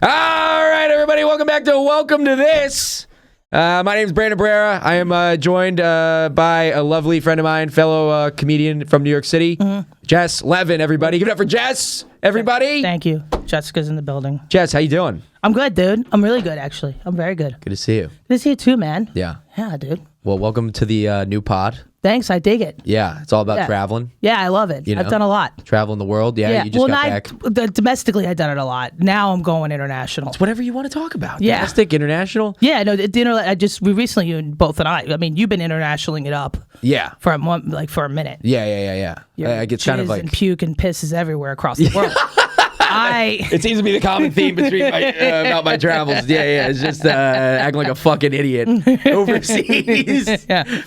All right, everybody, welcome back to Welcome to This. My name is Brandon Barrera. I am joined by a lovely friend of mine, fellow comedian from New York City, Jess Levin, everybody. Give it up for Jess, everybody. Thank you. Jessica's in the building. Jess, how you doing? I'm good, dude. I'm really good, actually. I'm very good. Good to see you. Good to see you too, man. Yeah. Yeah, dude. Well, welcome to the new pod. Thanks, I dig it. Yeah, it's all about traveling. Yeah, I love it. You know? I've done a lot. Traveling the world. Yeah, you just got back. Domestically, I've done it a lot. Now I'm going international. It's whatever you want to talk about. Yeah. Domestic, international. Yeah, no, dinner. We recently, you and both and I mean, you've been internationaling it up. Yeah. For a minute. Yeah. I get kind of like and puke and pisses everywhere across the world. It seems to be the common theme between about my travels. Yeah. It's just acting like a fucking idiot overseas. Yeah.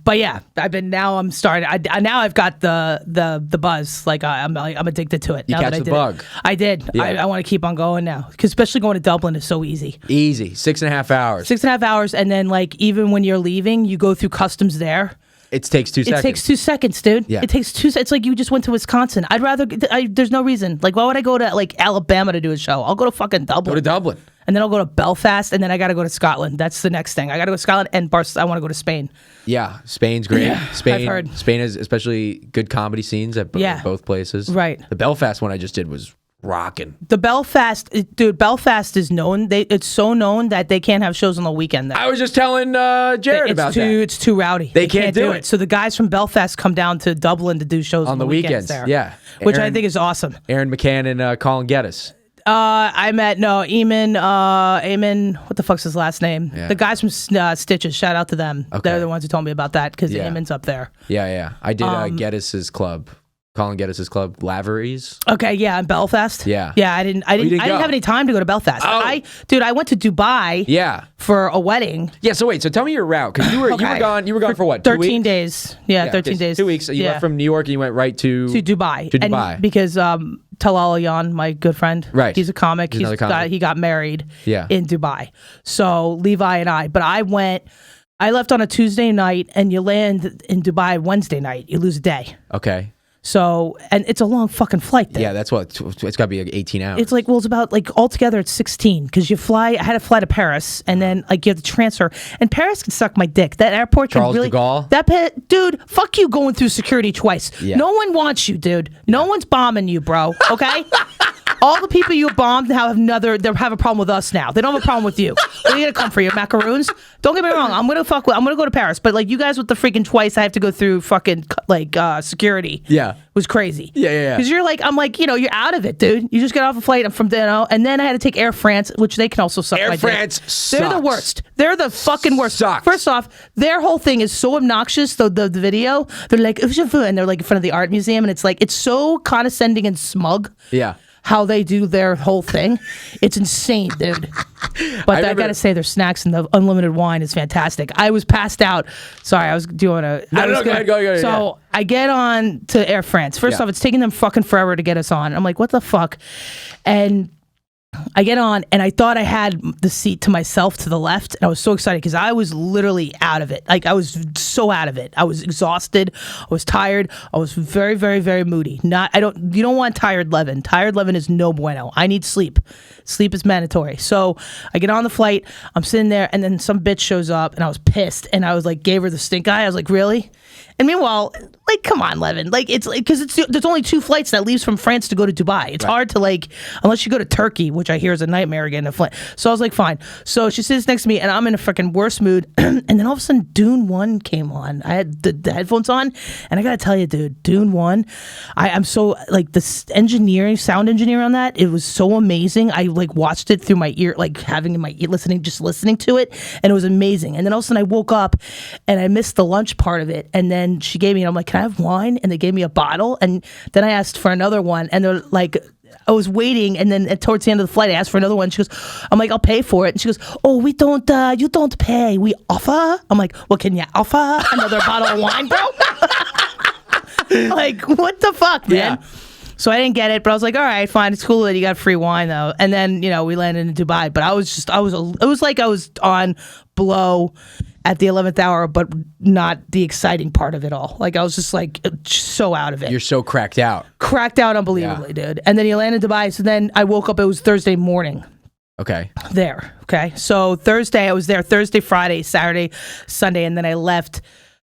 But yeah, I'm starting. Now I've got the buzz. Like I'm addicted to it. You now catch that the bug. I did. Yeah. I want to keep on going now, because especially going to Dublin is so easy. Easy. 6.5 hours. 6.5 hours, and then like even when you're leaving, you go through customs there. It takes 2 seconds. It takes 2 seconds, dude. Yeah. It takes 2 seconds. It's like you just went to Wisconsin. I'd rather. There's no reason. Like, why would I go to like Alabama to do a show? I'll go to fucking Dublin. Go to Dublin. And then I'll go to Belfast, and then I got to go to Scotland. That's the next thing. I got to go to Scotland, and I want to go to Spain. Yeah, Spain's great. Yeah, Spain, I've heard. Spain has especially good comedy scenes at both places. Right. The Belfast one I just did was rocking. The Belfast is known. It's so known that they can't have shows on the weekend there. I was just telling Jared about that. It's too rowdy. They can't do it. So the guys from Belfast come down to Dublin to do shows on the weekends there. Yeah. Which I think is awesome. Aaron McCann and Colin Geddes. I met Eamon. What the fuck's his last name? Yeah. The guys from Stitches. Shout out to them. Okay. They're the ones who told me about that, because Eamon's up there. Yeah. I did Geddes' club. Colin Geddes' club, Lavery's. Okay, yeah, in Belfast. Yeah. I didn't have any time to go to Belfast. Oh. I went to Dubai. Yeah. For a wedding. Yeah. So wait. So tell me your route, because you were gone. You were gone for what? 13 2 weeks? days. Yeah, 13 days. 2 weeks. So you left from New York and you went right to Dubai. To Dubai. And because Talal Yan, my good friend, right? He's a comic. He's another comic. He got married. Yeah. In Dubai. So Levi and I. But I left on a Tuesday night, and you land in Dubai Wednesday night. You lose a day. Okay. So, and it's a long fucking flight there. Yeah, that's what, it's got to be like 18 hours. It's like, well, it's about like altogether it's 16, because I had to fly to Paris, and then like you have to transfer, and Paris can suck my dick. That airport can Charles really. de Gaulle? Dude, fuck you going through security twice. Yeah. No one wants you, dude. No one's bombing you, bro. Okay? All the people you bombed now have a problem with us now. They don't have a problem with you. What are you gonna come for, your macaroons? Don't get me wrong. I'm gonna go to Paris, but like you guys with the freaking twice, I have to go through fucking like security. Yeah, was crazy. Yeah. Because I'm like, you're out of it, dude. You just get off a flight from and then I had to take Air France, which they can also suck. Air my France dick. sucks. They're the worst. They're the fucking worst. Sucks. First off, their whole thing is so obnoxious. The video, they're like, and they're like in front of the art museum, and it's like it's so condescending and smug. Yeah. How they do their whole thing. It's insane, dude. But I gotta say, their snacks and the unlimited wine is fantastic. I was passed out. Sorry, I was doing a... Go ahead. So I get on to Air France. First off, it's taking them fucking forever to get us on. I'm like, what the fuck? And I get on, and I thought I had the seat to myself to the left, and I was so excited because I was literally out of it. Like, I was so out of it. I was exhausted. I was tired. I was very, very, very moody. You don't want tired Levin. Tired Levin is no bueno. I need sleep. Sleep is mandatory. So I get on the flight. I'm sitting there, and then some bitch shows up, and I was pissed, and I was like, gave her the stink eye. I was like, really? And meanwhile, like, come on, Levin. Like, it's like, because there's only 2 flights that leaves from France to go to Dubai. It's hard to, like, unless you go to Turkey, which I hear is a nightmare getting a flight. So I was like, fine. So she sits next to me, and I'm in a freaking worse mood. And then all of a sudden, Dune 1 came on. I had the headphones on, and I gotta tell you, dude, Dune 1, I'm so, like, the sound engineering on that, it was so amazing. I, like, watched it through my ear, like, having in my ear, listening to it, and it was amazing. And then all of a sudden, I woke up, and I missed the lunch part of it, and then she gave me, and I'm like, can I have wine? And they gave me a bottle, and then I asked for another one, and they're like, I was waiting, and then towards the end of the flight, I asked for another one. She goes, I'm like, I'll pay for it. And she goes, oh, we don't, you don't pay. We offer. I'm like, well, can you offer another bottle of wine, bro? Like, what the fuck, man? Yeah. So I didn't get it, but I was like, all right, fine. It's cool that you got free wine, though. And then, we landed in Dubai. But it was like I was on blow, at the 11th hour, but not the exciting part of it all. Like, I was just like so out of it. You're so cracked out. Cracked out unbelievably, dude. And then he landed in Dubai. So then I woke up, it was Thursday morning. Okay. There. Okay. So Thursday, I was there Thursday, Friday, Saturday, Sunday, and then I left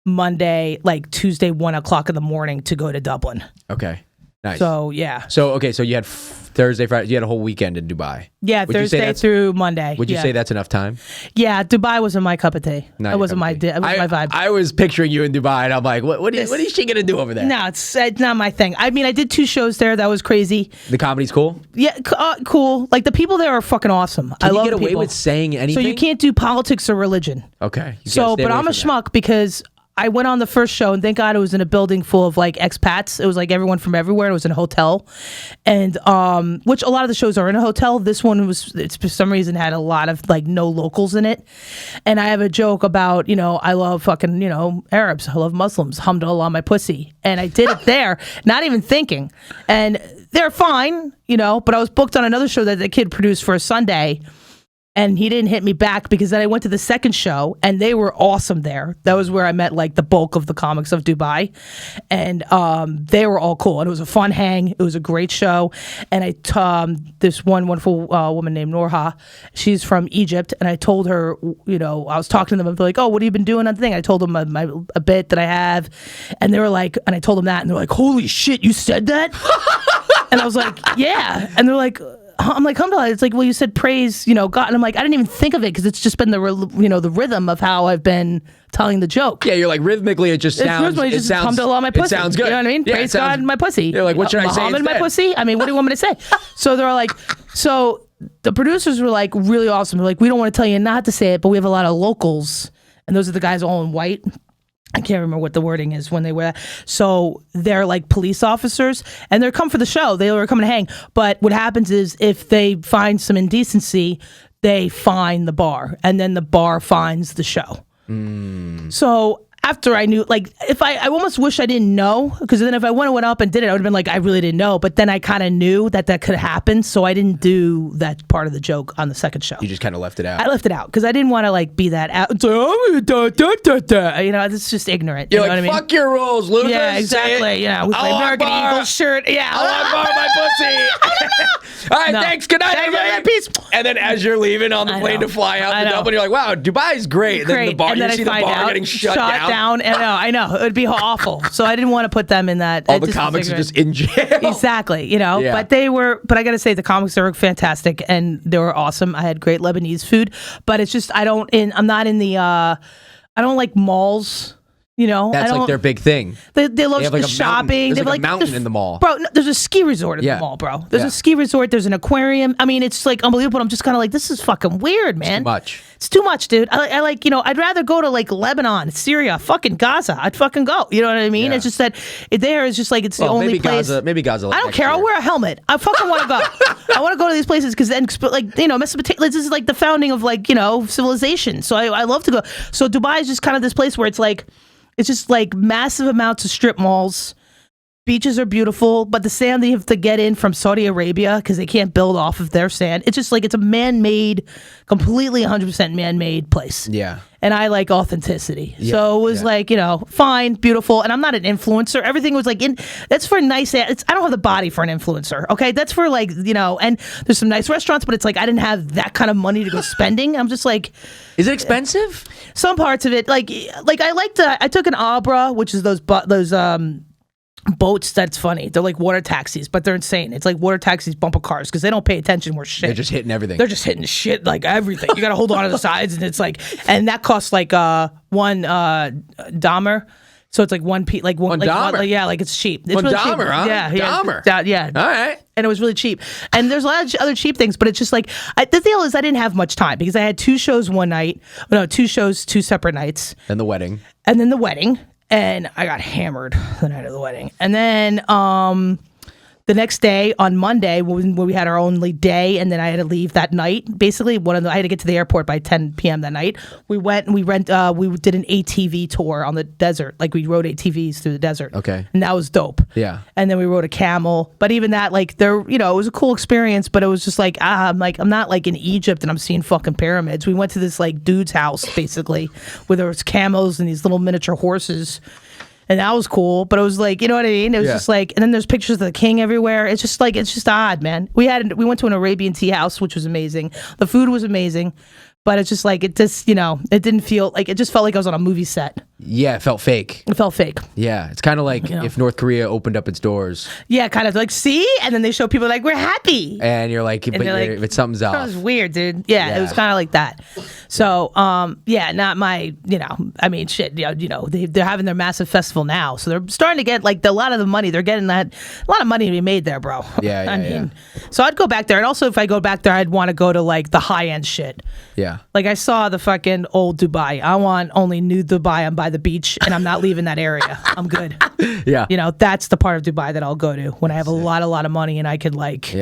Monday, like Tuesday, 1 o'clock in the morning to go to Dublin. Okay. Nice. So, yeah. So, okay. So you had Thursday, Friday, you had a whole weekend in Dubai. Yeah, Thursday through Monday. Would you say that's enough time? Yeah, Dubai wasn't my cup of tea. It wasn't my vibe. I was picturing you in Dubai, and I'm like, what is she going to do over there? No, it's not my thing. I mean, I did 2 shows there. That was crazy. The comedy's cool? Yeah, cool. Like, the people there are fucking awesome. I love you get away people. with saying anything? So you can't do politics or religion. Okay. But I'm a schmuck because I went on the first show, and thank God it was in a building full of like expats. It was like everyone from everywhere. It was in a hotel, and which a lot of the shows are in a hotel. This one it's for some reason had a lot of like no locals in it. And I have a joke about, I love fucking, Arabs. I love Muslims. Alhamdulillah, my pussy. And I did it there, not even thinking. And they're fine, but I was booked on another show that the kid produced for a Sunday. And he didn't hit me back because then I went to the second show and they were awesome there. That was where I met like the bulk of the comics of Dubai. And they were all cool. And it was a fun hang. It was a great show. And this one wonderful woman named Norha, she's from Egypt. And I told her, I was talking to them. I'd be like, oh, what have you been doing on the thing? I told them a bit that I have. And they were like, and I told them that. And they're like, holy shit, you said that? And I was like, yeah. And they're like, I'm like, alhamdulillah. It's like, well, you said praise, God. And I'm like, I didn't even think of it because it's just been the rhythm of how I've been telling the joke. Yeah, you're like rhythmically, it sounds. Alhamdulillah, my pussy. It sounds good. You know what I mean? Yeah, praise God, my pussy. You're like, what should I say Muhammad, instead? my pussy. I mean, what do you want me to say? So they're like, the producers were like really awesome. They're like, we don't want to tell you not to say it, but we have a lot of locals, and those are the guys all in white. I can't remember what the wording is when they wear that. So they're like police officers and they're come for the show. They were coming to hang. But what happens is if they find some indecency, they fine the bar and then the bar fines the show. So after I knew, like, if I almost wish I didn't know, because then if I went up and did it, I would have been like, I really didn't know. But then I kind of knew that could happen, so I didn't do that part of the joke on the second show. You just kind of left it out. I left it out because I didn't want to like be that out. It's just ignorant. You're you know like, what I mean? fuck your rules, losers. Yeah, exactly. Yeah, with my American Eagle shirt. Yeah, Allah Akbar, my pussy. All right, thanks. Good night, everybody. Peace. And then as you're leaving on the plane to fly out to Dublin, you're like, wow, Dubai's great. And then the bar, you see the bar getting shut down. I know. It would be awful. So I didn't want to put them in that. All the comics are just in jail. Exactly. Yeah. But I got to say, the comics were fantastic and they were awesome. I had great Lebanese food, but it's just, I don't like malls. That's like their big thing. They love the shopping. There's like a mountain in the mall. Bro, no, there's a ski resort in the mall, bro. There's a ski resort. There's an aquarium. I mean, it's like unbelievable. I'm just kind of like, this is fucking weird, man. It's too much. It's too much, dude. I like, I'd rather go to like Lebanon, Syria, fucking Gaza. I'd fucking go. You know what I mean? Yeah. It's just that there is just like, it's the only place. Maybe Gaza. I don't care. I'll wear a helmet. I fucking want to go. I want to go to these places because then, like, Mesopotamia, this is like the founding of like, civilization. So I love to go. So Dubai is just kind of this place where it's just like massive amounts of strip malls. Beaches are beautiful, but the sand that you have to get in from Saudi Arabia because they can't build off of their sand. It's just like it's a man-made, completely 100% man-made place. Yeah. And I like authenticity. Yeah. So it was like, fine, beautiful. And I'm not an influencer. Everything was like, that's for nice. I don't have the body for an influencer. Okay. That's for like, and there's some nice restaurants, but it's like, I didn't have that kind of money to go spending. I'm just like. Is it expensive? Some parts of it. Like I took an Abra, which is those boats that's funny. They're like water taxis, but they're insane. It's like water taxis, bumper cars, because they don't pay attention. We're shit. They're just hitting everything. They're just hitting shit, like everything. You got to hold on to the sides, and it's like, and that costs like one Dahmer. So it's like one Dahmer. Yeah, like it's cheap. It's one really Dahmer, cheap. huh? Yeah, Dahmer. Yeah. All right. And it was really cheap. And there's a lot of other cheap things, but it's just like, the deal is I didn't have much time because I had 2 shows one night. No, 2 shows, 2 separate nights. And the wedding. And then the wedding. And I got hammered the night of the wedding. And then the next day on Monday, when we had our only day, and then I had to leave that night. Basically, I had to get to the airport by 10 p.m. that night. We went and we did an ATV tour on the desert. Like we rode ATVs through the desert. Okay. And that was dope. Yeah. And then we rode a camel. But even that, like, it was a cool experience. But it was just like, I'm not like in Egypt and I'm seeing fucking pyramids. We went to this like dude's house basically, where there was camels and these little miniature horses. And that was cool, but it was like, you know what I mean? It was just like, and then there's pictures of the king everywhere. It's just odd, man. We went to an Arabian tea house, which was amazing. The food was amazing, but it's just like, it didn't feel like, it just felt like I was on a movie set. Yeah, it felt fake. It felt fake. Yeah, it's kind of like if North Korea opened up its doors. Yeah, kind of like, see? And then they show people like, we're happy. And you're like, but something's off. That was weird, dude. Yeah, it was kind of like that. So, not my, I mean, shit, they're having their massive festival now. So they're starting to get like a lot of the money. They're getting a lot of money to be made there, bro. Yeah, I mean, so I'd go back there. And also if I go back there, I'd want to go to like the high end shit. Yeah. Like I saw the fucking old Dubai. I want only new Dubai. I'm by the beach and I'm not leaving that area. I'm good. Yeah. That's the part of Dubai that I'll go to when I have a lot of money and I could like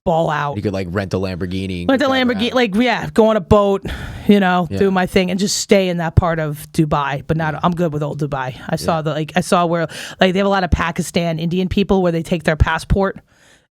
ball out. You could like rent a Lamborghini. Go on a boat, do my thing and just stay in that part of Dubai. But I'm good with old Dubai. I saw where like they have a lot of Pakistan Indian people where they take their passport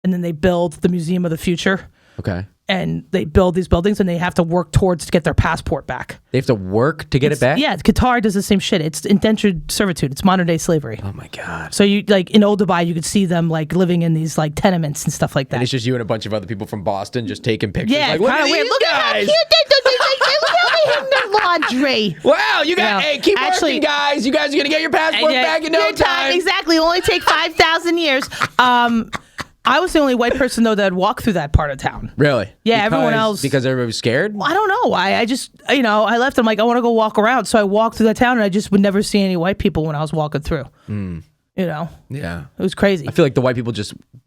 and then they build the Museum of the Future. Okay. And they build these buildings and they have to work towards to get their passport back. They have to work to get it back? Yeah, Qatar does the same shit. It's indentured servitude. It's modern day slavery. Oh my God. So you like in old Dubai, you could see them like living in these like tenements and stuff like that. And it's just you and a bunch of other people from Boston just taking pictures. Yeah, like, kind of weird. Look at how cute look how they hang their laundry. Wow, you got keep working, guys. You guys are gonna get your passport back in no time. Exactly. It'll only take 5,000 years. I was the only white person though that walked through that part of town. Really? Yeah, everyone else. Because everybody was scared? I don't know. I just, I left. I'm like, I want to go walk around. So I walked through that town and I just would never see any white people when I was walking through. Yeah. It was crazy. I feel like the white people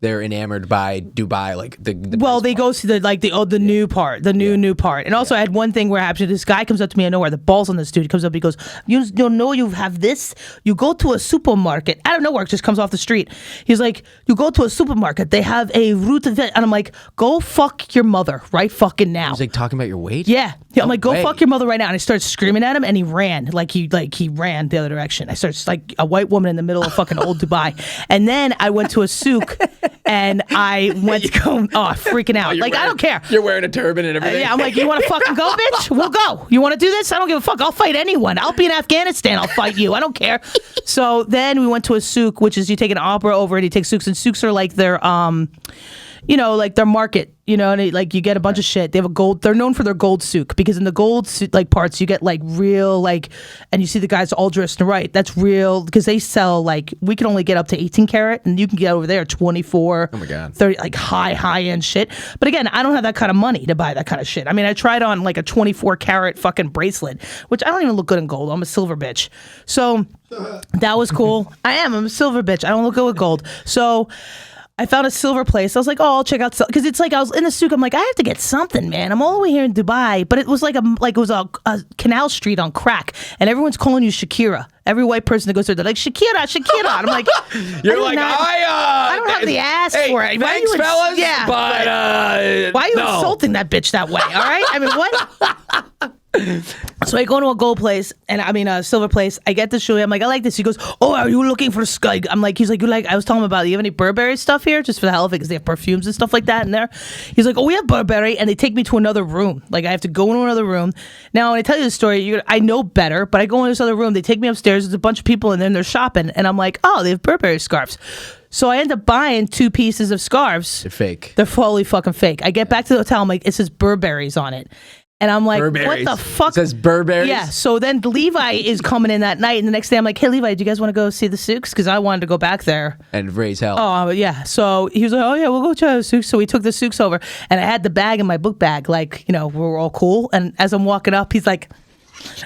they're enamored by Dubai, like the they go to the new part, the new part. And also I had one thing where actually this guy comes up to me out of nowhere, the balls on this dude, he comes up, he goes, you know you have this? You go to a supermarket, out of nowhere, it just comes off the street. He's like, you go to a supermarket, they have a root of it. And I'm like, go fuck your mother right fucking now. He's like talking about your weight? Yeah. I'm like, go fuck your mother right now. And I started screaming at him and he ran. He ran the other direction. I started like a white woman in the middle of fucking old Dubai. And then I went to a souk and I went to go, freaking out. Like, I don't care. You're wearing a turban and everything. Yeah, I'm like, you want to fucking go, bitch? We'll go. You want to do this? I don't give a fuck. I'll fight anyone. I'll be in Afghanistan. I'll fight you. I don't care. So then we went to a souk, which is you take an opera over and you take souks. And souks are like their, like their market. And like you get a bunch of shit. They have a gold. They're known for their gold souk because in the gold like parts you get like real and you see the guys all dressed in right. That's real because they sell like we can only get up to 18 karat and you can get over there 24. Oh my God. 30 like high end shit. But again, I don't have that kind of money to buy that kind of shit. I mean, I tried on like a 24 karat fucking bracelet, which I don't even look good in gold. I'm a silver bitch. So that was cool. I'm a silver bitch. I don't look good with gold. So I found a silver place. I was like, I'll check out because it's like I was in the souk. I'm like, I have to get something, man. I'm all the way here in Dubai, but it was like it was a canal street on crack, and everyone's calling you Shakira. Every white person that goes there, they're like Shakira. And I'm like, I don't have the ass for it. Thanks, fellas. Yeah, but why are you insulting that bitch that way? All right, I mean, what? So I go to a gold place, a silver place. I get the shoe. I'm like, I like this. He goes, oh, are you looking for sky? He's like, I was telling him about, you have any Burberry stuff here? Just for the hell of it, because they have perfumes and stuff like that in there. He's like, oh, we have Burberry. And they take me to another room. Like, I have to go into another room. Now, when I tell you the story, I know better, but I go in this other room. They take me upstairs. There's a bunch of people in there, and they're shopping. And I'm like, oh, they have Burberry scarves. So I end up buying 2 pieces of scarves. They're fake. They're fully fucking fake. I get back to the hotel. I'm like, it says Burberry's on it. And I'm like, Burberry's. What the fuck? It says Burberry's? Yeah. So then Levi is coming in that night. And the next day I'm like, hey, Levi, do you guys want to go see the souks? Because I wanted to go back there. And raise hell. Oh, yeah. So he was like, oh, yeah, we'll go try the souks. So we took the souks over. And I had the bag in my book bag. Like, we were all cool. And as I'm walking up, he's like,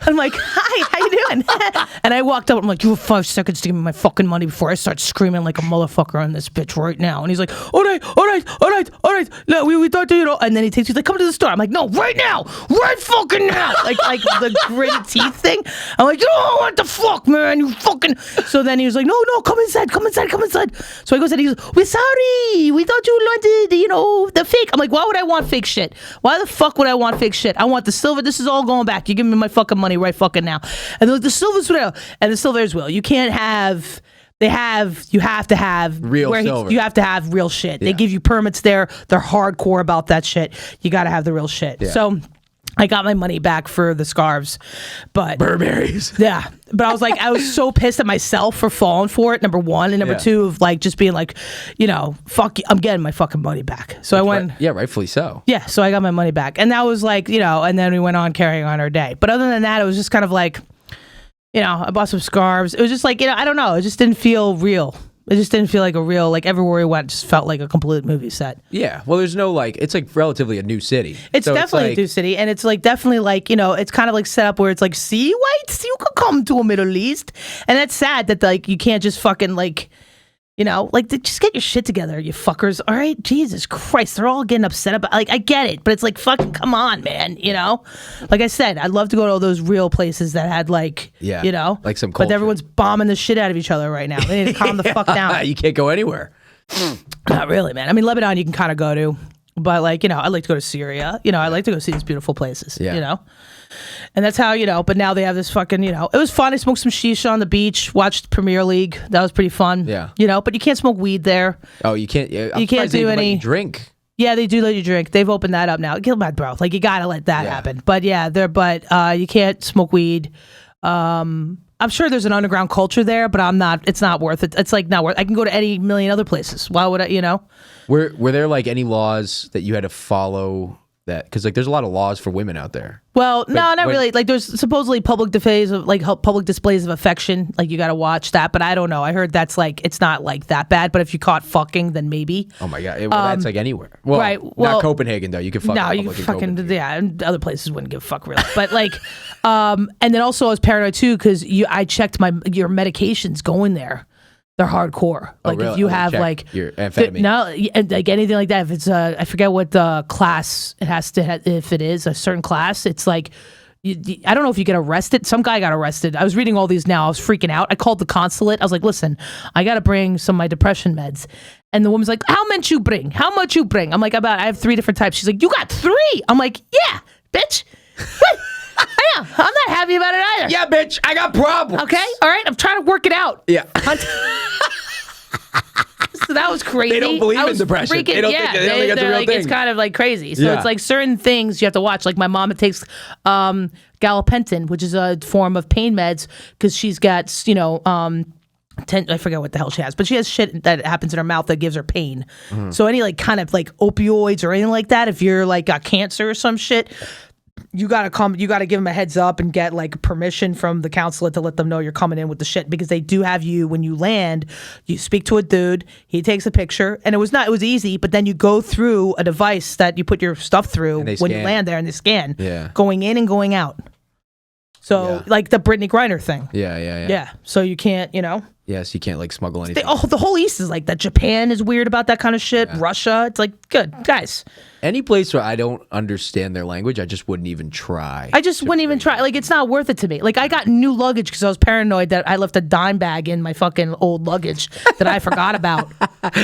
I'm like, hi, how are you doing? And I walked up. I'm like, you have 5 seconds to give me my fucking money before I start screaming like a motherfucker on this bitch right now. And he's like, all right. No, we thought you know. And then he's like, come to the store. I'm like, no, right now, right fucking now. like the gritted teeth thing. I'm like, oh, what the fuck, man? You fucking. So then he was like, no, come inside. So he goes and he goes, we're sorry. We thought you wanted, the fake. I'm like, why would I want fake shit? Why the fuck would I want fake shit? I want the silver. This is all going back. You give me my fucking money right fucking now. And they're like, the silver's real. And the silver is real. You can't have. You have to have real silver. You have to have real shit. Yeah. They give you permits there. They're hardcore about that shit. You got to have the real shit. Yeah. So I got my money back for the scarves, but Burberry's. Yeah, but I was like, I was so pissed at myself for falling for it. Number one, and number two, of like just being like, fuck you, I'm getting my fucking money back. So I went. Yeah, rightfully so. Yeah, so I got my money back, and that was like, and then we went on carrying on our day. But other than that, it was just kind of like. I bought some scarves. It was just like, I don't know. It just didn't feel real. It just didn't feel like a real, like everywhere we went just felt like a complete movie set. Yeah. Well, there's no it's like relatively a new city. It's definitely a new city. And it's like definitely like, it's kind of like set up where it's like, see, whites, you could come to a Middle East. And that's sad that like you can't just fucking like, just get your shit together, you fuckers. All right, Jesus Christ, they're all getting upset about. Like, I get it, but it's like, fucking, come on, man. Like I said, I'd love to go to all those real places that had like, like some culture. But everyone's bombing the shit out of each other right now. They need to calm the fuck down. You can't go anywhere. Not really, man. I mean, Lebanon, you can kind of go to, but like, I'd like to go to Syria. I'd like to go see these beautiful places. Yeah. And that's how, but now they have this fucking, it was fun. I smoked some shisha on the beach, watched Premier League. That was pretty fun. Yeah. But you can't smoke weed there. Oh, you can't. You can't do any. Let you drink. Yeah, they do let you drink. They've opened that up now. Get mad, bro. Like, you gotta let that happen. But yeah, you can't smoke weed. I'm sure there's an underground culture there, but it's not worth it. It's like not worth. I can go to any million other places. Why would I? Were there like any laws that you had to follow? That because like there's a lot of laws for women out there. Well, no, not really. Like there's supposedly public displays of affection. Like you got to watch that, but I don't know. I heard that's like it's not like that bad. But if you caught fucking, then maybe. Oh my god, that's like anywhere. Well, right. Well, not Copenhagen though. You can fuck. No, you can fucking and other places wouldn't give a fuck really. But like, and then also I was paranoid too because I checked your medications going there. They're hardcore. Like really? If you have like your amphetamine, like anything like that. If it's I forget what the class it has to. If it is a certain class, it's like I don't know if you get arrested. Some guy got arrested. I was reading all these now. I was freaking out. I called the consulate. I was like, listen, I got to bring some of my depression meds. And the woman's like, how much you bring? How much you bring? I'm like, I have 3 different types. She's like, you got 3? I'm like, yeah, bitch. Yeah, I'm not happy about it either. Yeah, bitch, I got problems. Okay, all right, I'm trying to work it out. Yeah. So that was crazy. They don't believe in depression. They don't think it's a real thing. It's kind of like crazy. So it's like certain things you have to watch. Like my mom takes gabapentin, which is a form of pain meds, because she's got I forget what the hell she has, but she has shit that happens in her mouth that gives her pain. Mm-hmm. So any like kind of like opioids or anything like that, if you're like got cancer or some shit. You gotta give them a heads up and get like permission from the consulate to let them know you're coming in with the shit, because they do have you when you land. You speak to a dude, he takes a picture, and it was easy, but then you go through a device that you put your stuff through when you land there, and they scan going in and going out. So like the Brittany Griner thing. Yeah. So you can't, Yes, you can't like smuggle anything. The whole East is like that. Japan is weird about that kind of shit. Yeah. Russia, it's like, good guys. Any place where I don't understand their language, I just wouldn't even try. I just wouldn't even try. Like, it's not worth it to me. Like, I got new luggage because I was paranoid that I left a dime bag in my fucking old luggage that I forgot about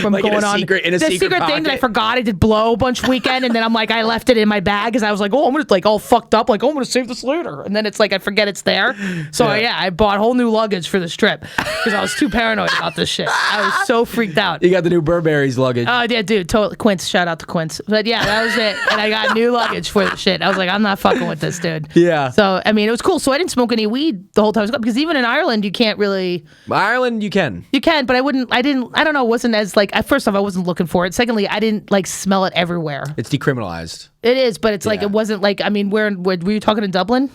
from like going on. In a secret thing that I forgot. I did blow a bunch weekend, and then I'm like, I left it in my bag because I was like, oh, I'm gonna like all fucked up. Like, oh, I'm gonna save this later, and then it's like I forget it's there. So I bought whole new luggage for this trip because I was too paranoid about this shit. I was so freaked out. You got the new Burberry's luggage. Oh yeah, dude, totally. Quince, shout out to Quince. But yeah, that was it. And I got new luggage for the shit. I was like, I'm not fucking with this, dude. Yeah. So I mean, it was cool. So I didn't smoke any weed the whole time I was gone, because even in Ireland, you can't really. Ireland, you can. You can, but I don't know. It wasn't as like. First off, I wasn't looking for it. Secondly, I didn't like smell it everywhere. It's decriminalized. It is, but it's like it wasn't like. I mean, were you talking in Dublin?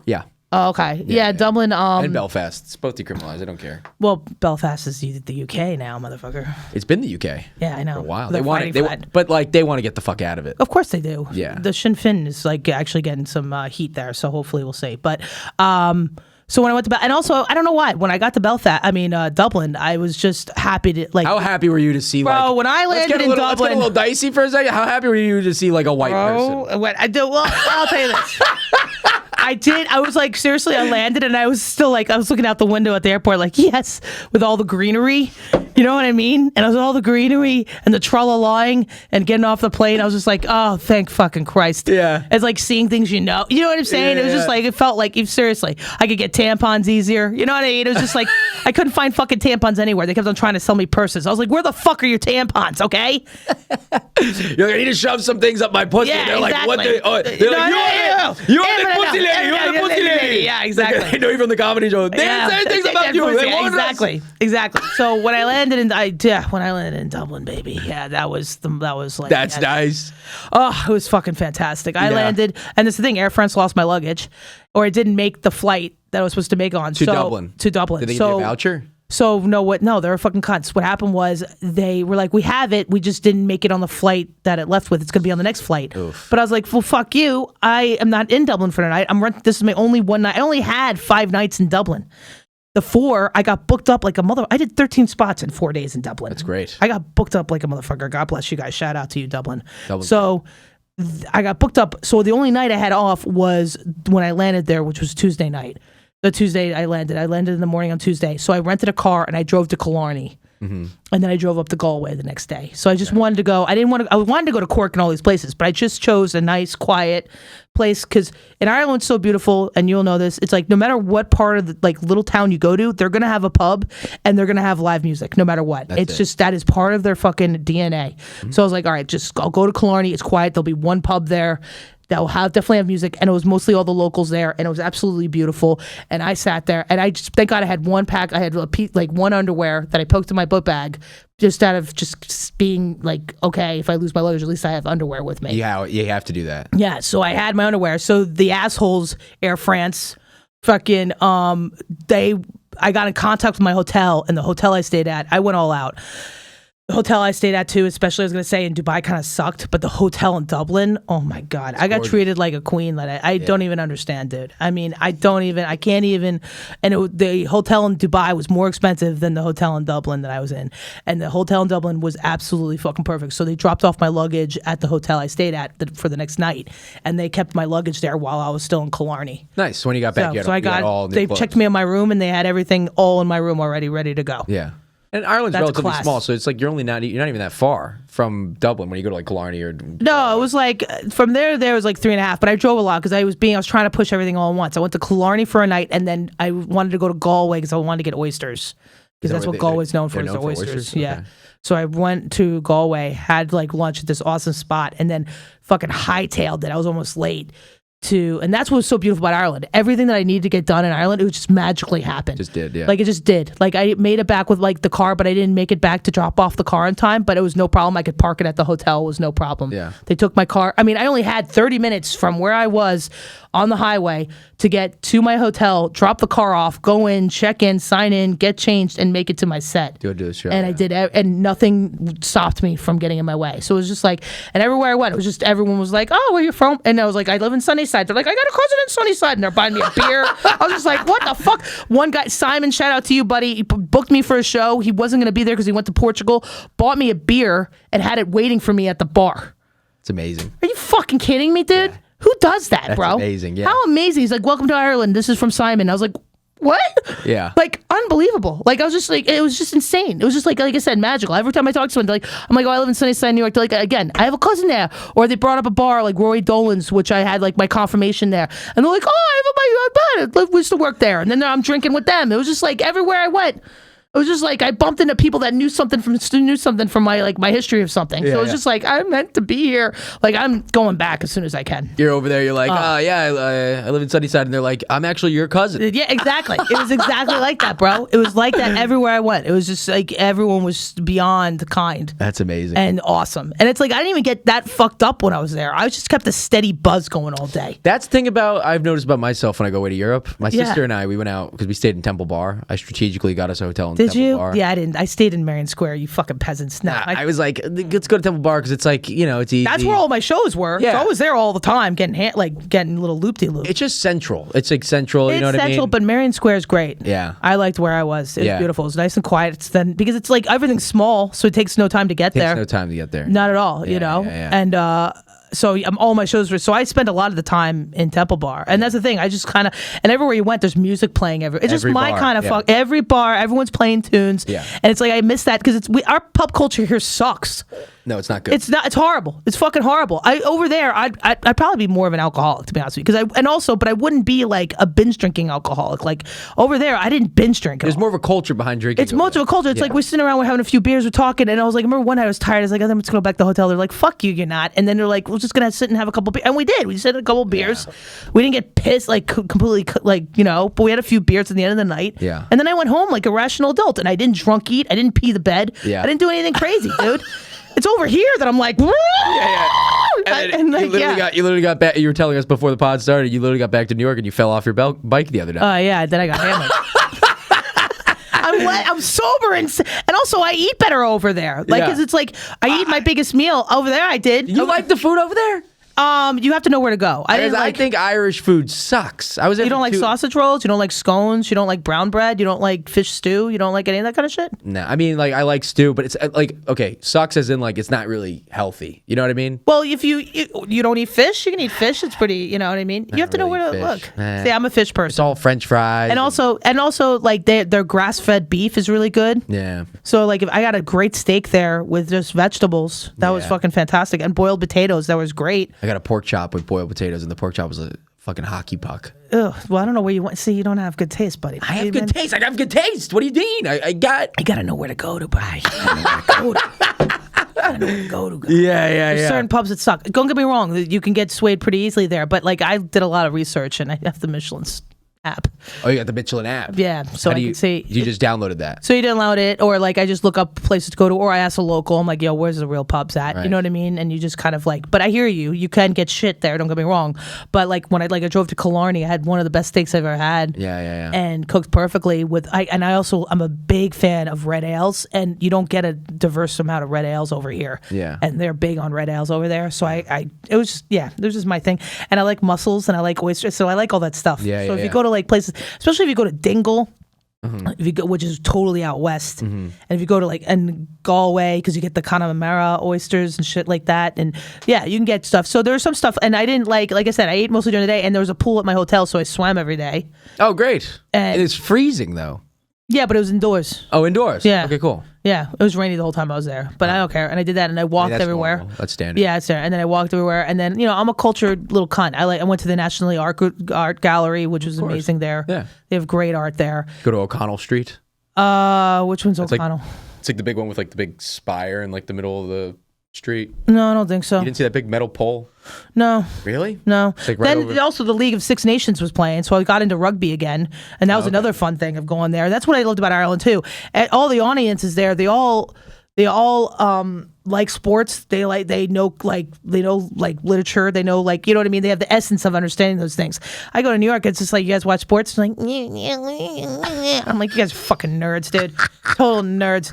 Yeah. Oh, okay. Yeah, Dublin. And Belfast. It's both decriminalized. I don't care. Well, Belfast is the UK now, motherfucker. It's been the UK. Yeah, I know. For a while. They want it. But like, they want to get the fuck out of it. Of course they do. Yeah. The Sinn Féin is like actually getting some heat there, so hopefully we'll see. But So when I went to and also I don't know why when I got to Dublin, I was just happy to like. How happy were you to see? Bro, when I landed in Dublin, let's get a little dicey for a second. How happy were you to see like a white person? What I do? Well, I'll tell you this. I did. I was like, seriously, I landed and I was still like, I was looking out the window at the airport, like, yes, with all the greenery. You know what I mean? And I was all the greenery and the trollalawing and getting off the plane. I was just like, oh, thank fucking Christ. Yeah. It's like seeing things you know. You know what I'm saying? Yeah, it was just like, it felt like, seriously, I could get tampons easier. You know what I mean? It was just like, I couldn't find fucking tampons anywhere. They kept on trying to sell me purses. I was like, where the fuck are your tampons, okay? You're like, I need to shove some things up my pussy. Yeah, they're exactly. like, what? They're like, you're the pussy lady. You're the pussy lady. Yeah, exactly. I know you from the comedy show. They say things about you. Exactly. So when I landed in Dublin, baby, yeah, that was like that's nice. Oh, it was fucking fantastic. I landed, and this is the thing, Air France lost my luggage, or it didn't make the flight that I was supposed to make on to Dublin. To Dublin. Did they give you a voucher? So no, they were fucking cunts. What happened was they were like, we have it, we just didn't make it on the flight that it left with. It's gonna be on the next flight. Oof. But I was like, well, fuck you. I am not in Dublin for the night. This is my only one night. I only had 5 nights in Dublin. The 4, I got booked up like a mother. I did 13 spots in 4 days in Dublin. That's great. I got booked up like a motherfucker. God bless you guys. Shout out to you, Dublin. So I got booked up. So the only night I had off was when I landed there, which was Tuesday night. The Tuesday I landed in the morning on Tuesday. So I rented a car and I drove to Killarney. Mm-hmm. And then I drove up to Galway the next day. So I just wanted to go. I wanted to go to Cork and all these places, but I just chose a nice, quiet place because in Ireland it's so beautiful, and you'll know this. It's like no matter what part of the like little town you go to, they're gonna have a pub and they're gonna have live music, no matter what. It's just that is part of their fucking DNA. Mm-hmm. So I was like, all right, I'll go to Killarney. It's quiet. There'll be one pub there that will definitely have music, and it was mostly all the locals there, and it was absolutely beautiful. And I sat there, and I just thank God I had one pack. I had one underwear that I poked in my book bag, just out of just being like, okay, if I lose my luggage, at least I have underwear with me. Yeah, you have to do that. Yeah, so I had my underwear. So the assholes, Air France, fucking, I got in contact with my hotel, and the hotel I stayed at, I went all out. The hotel I stayed at too, especially I was going to say in Dubai kind of sucked, but the hotel in Dublin, oh my God, I got treated like a queen. That I don't even understand, dude. I mean, I can't even, and the hotel in Dubai was more expensive than the hotel in Dublin that I was in. And the hotel in Dublin was absolutely fucking perfect. So they dropped off my luggage at the hotel I stayed at for the next night, and they kept my luggage there while I was still in Killarney. Nice. So when you got back, they checked me in my room, and they had everything all in my room already ready to go. Yeah. And Ireland's relatively small, so it's like you're not even that far from Dublin when you go to like Killarney or. No, it was like from there was like 3.5, but I drove a lot because I was trying to push everything all at once. I went to Killarney for a night, and then I wanted to go to Galway because I wanted to get oysters, because that's what Galway's known for, is their oysters. Yeah. Okay. So I went to Galway, had like lunch at this awesome spot, and then fucking hightailed it. I was almost late. And that's what was so beautiful about Ireland. Everything that I needed to get done in Ireland, it would just magically happen. Just did, yeah. Like it just did. Like I made it back with like the car, but I didn't make it back to drop off the car in time. But it was no problem. I could park it at the hotel. It was no problem. Yeah. They took my car. I mean, I only had 30 minutes from where I was on the highway to get to my hotel, drop the car off, go in, check in, sign in, get changed, and make it to my set. Go do the show. And I did, and nothing stopped me from getting in my way. So it was just like, and everywhere I went, it was just everyone was like, "Oh, where you from?" And I was like, "I live in Sunnyside." They're like, "I got a cousin in Sunnyside," and they're buying me a beer. I was just like, "What the fuck?" One guy, Simon, shout out to you, buddy. He booked me for a show. He wasn't going to be there because he went to Portugal. Bought me a beer and had it waiting for me at the bar. It's amazing. Are you fucking kidding me, dude? Yeah. Who does that, That's bro? Amazing, yeah. How amazing. He's like, "Welcome to Ireland. This is from Simon." I was like, what? Yeah. Like, unbelievable. Like, I was just like, it was just insane. It was just like I said, magical. Every time I talk to someone, I'm like, "Oh, I live in Sunnyside, New York." They're like, "Again, I have a cousin there." Or they brought up a bar like Rory Dolan's, which I had like my confirmation there. And they're like, "Oh, I have a we used to work there." And then I'm drinking with them. It was just like everywhere I went. It was just like I bumped into people that knew something from my history of something. Yeah, so it was just like, I'm meant to be here. Like, I'm going back as soon as I can. You're over there. You're like, I live in Sunnyside, and they're like, "I'm actually your cousin." Yeah, exactly. It was exactly like that, bro. It was like that everywhere I went. It was just like everyone was beyond kind. That's amazing and awesome. And it's like I didn't even get that fucked up when I was there. I just kept a steady buzz going all day. That's the thing I've noticed about myself when I go away to Europe. My sister and I, we went out because we stayed in Temple Bar. I strategically got us a hotel in Did Temple you? Bar. Yeah, I didn't. I stayed in Marion Square. You fucking peasants. No, I was like, let's go to Temple Bar because it's like, it's easy. that's where all my shows were. Yeah. So I was there all the time, getting getting little loop-de-loop. It's just central. It's like central. You know what I mean? Central, but Marion Square is great. Yeah. I liked where I was. It was Yeah. beautiful. It was nice and quiet. It's then because it's like everything's small, so it takes no time to get there. Takes no time to get there. Not at all, you Yeah, know. yeah. And so all my shows were. So I spent a lot of the time in Temple Bar, and that's the thing. I just kind of and everywhere you went, there's music playing. It's just Every my bar, kind of yeah. fuck. Every bar, everyone's playing tunes. Yeah. And it's like I miss that because our pop culture here sucks. No, it's not good. It's not. It's horrible. It's fucking horrible. Over there, I'd probably be more of an alcoholic, to be honest with you. But I wouldn't be like a binge drinking alcoholic. Like over there, I didn't binge drink. There's more of a culture behind drinking. It's most of a culture. It's like we're sitting around, we're having a few beers, we're talking, and I was like, I remember one night I was tired. I was like, I'm just gonna go back to the hotel. They're like, fuck you, you're not. And then they're like, we're just gonna sit and have a couple beers, and we did. We just had a couple beers. We didn't get pissed, like completely, but we had a few beers at the end of the night. Yeah. And then I went home like a rational adult, and I didn't drunk eat. I didn't pee the bed. Yeah. I didn't do anything crazy, dude. It's over here that I'm like, And then you literally got back. You were telling us before the pod started. You literally got back to New York and you fell off your bike the other day. Yeah, then I got hammered. I'm sober and also I eat better over there. Like, 'cause it's like I eat my biggest meal over there. I did. You like the food over there? You have to know where to go. I think Irish food sucks. I was. You don't like sausage rolls. You don't like scones. You don't like brown bread. You don't like fish stew. You don't like any of that kind of shit. No, I mean, like, I like stew, but it's like, okay, sucks as in like it's not really healthy. You know what I mean? Well, if you don't eat fish, you can eat fish. It's pretty. You know what I mean? You have to know really where to fish. look. Nah. See, I'm a fish It's person. all French fries. And also, like their grass-fed beef is really good. Yeah. So like if I got a great steak there with just vegetables, that was fucking fantastic, and boiled potatoes, that was great. I got a pork chop with boiled potatoes, and the pork chop was a fucking hockey puck. Ugh. Well, I don't know where you went. See, you don't have good taste, buddy. I have good taste. I have good taste. What do you mean? I gotta know where to go to, buddy. I gotta know where to go to. Yeah. There's certain pubs that suck. Don't get me wrong. You can get swayed pretty easily there, but like I did a lot of research, and I have the Michelin's app. Oh, you got the Michelin app. Yeah, so I can see. You just downloaded that. So you download it, or like I just look up places to go to, or I ask a local. I'm like, yo, where's the real pubs at? Right. You know what I mean? And you just kind of like, but I hear you. You can get shit there. Don't get me wrong. But like when I drove to Killarney, I had one of the best steaks I've ever had. Yeah. And cooked perfectly I'm a big fan of red ales, and you don't get a diverse amount of red ales over here. Yeah. And they're big on red ales over there. So it was just my thing. And I like mussels and I like oysters, so I like all that stuff. Yeah, so yeah, if you go to like places, especially if you go to Dingle, if you go, which is totally out west, and if you go to and Galway, because you get the Connemara oysters and shit like that, and yeah, you can get stuff. So there's some stuff, and I didn't like I said, I ate mostly during the day, and there was a pool at my hotel, so I swam every day. Oh, great. And- It's freezing though. Yeah, but it was indoors. Oh, indoors. Yeah. Okay, cool. Yeah, it was rainy the whole time I was there, but I don't care. And I did that, and I walked That's everywhere. normal. That's standard. Yeah, it's there. And then I walked everywhere, and then I'm a cultured little cunt. I went to the National Art Gallery, which was amazing there. Yeah. They have great art there. Go to O'Connell Street. Which one's O'Connell? It's like the big one with like the big spire in like the middle of the street. No, I don't think so. You didn't see that big metal pole? No. Really? No. like right Then over- also the League of Six Nations was playing, so I got into rugby again, and that was another fun thing of going there. That's what I loved about Ireland too. And all the audiences there, they all like sports. They know literature. They know you know what I mean. They have the essence of understanding those things. I go to New York, it's just like you guys watch sports. It's like I'm like, you guys are fucking nerds, dude. Total nerds.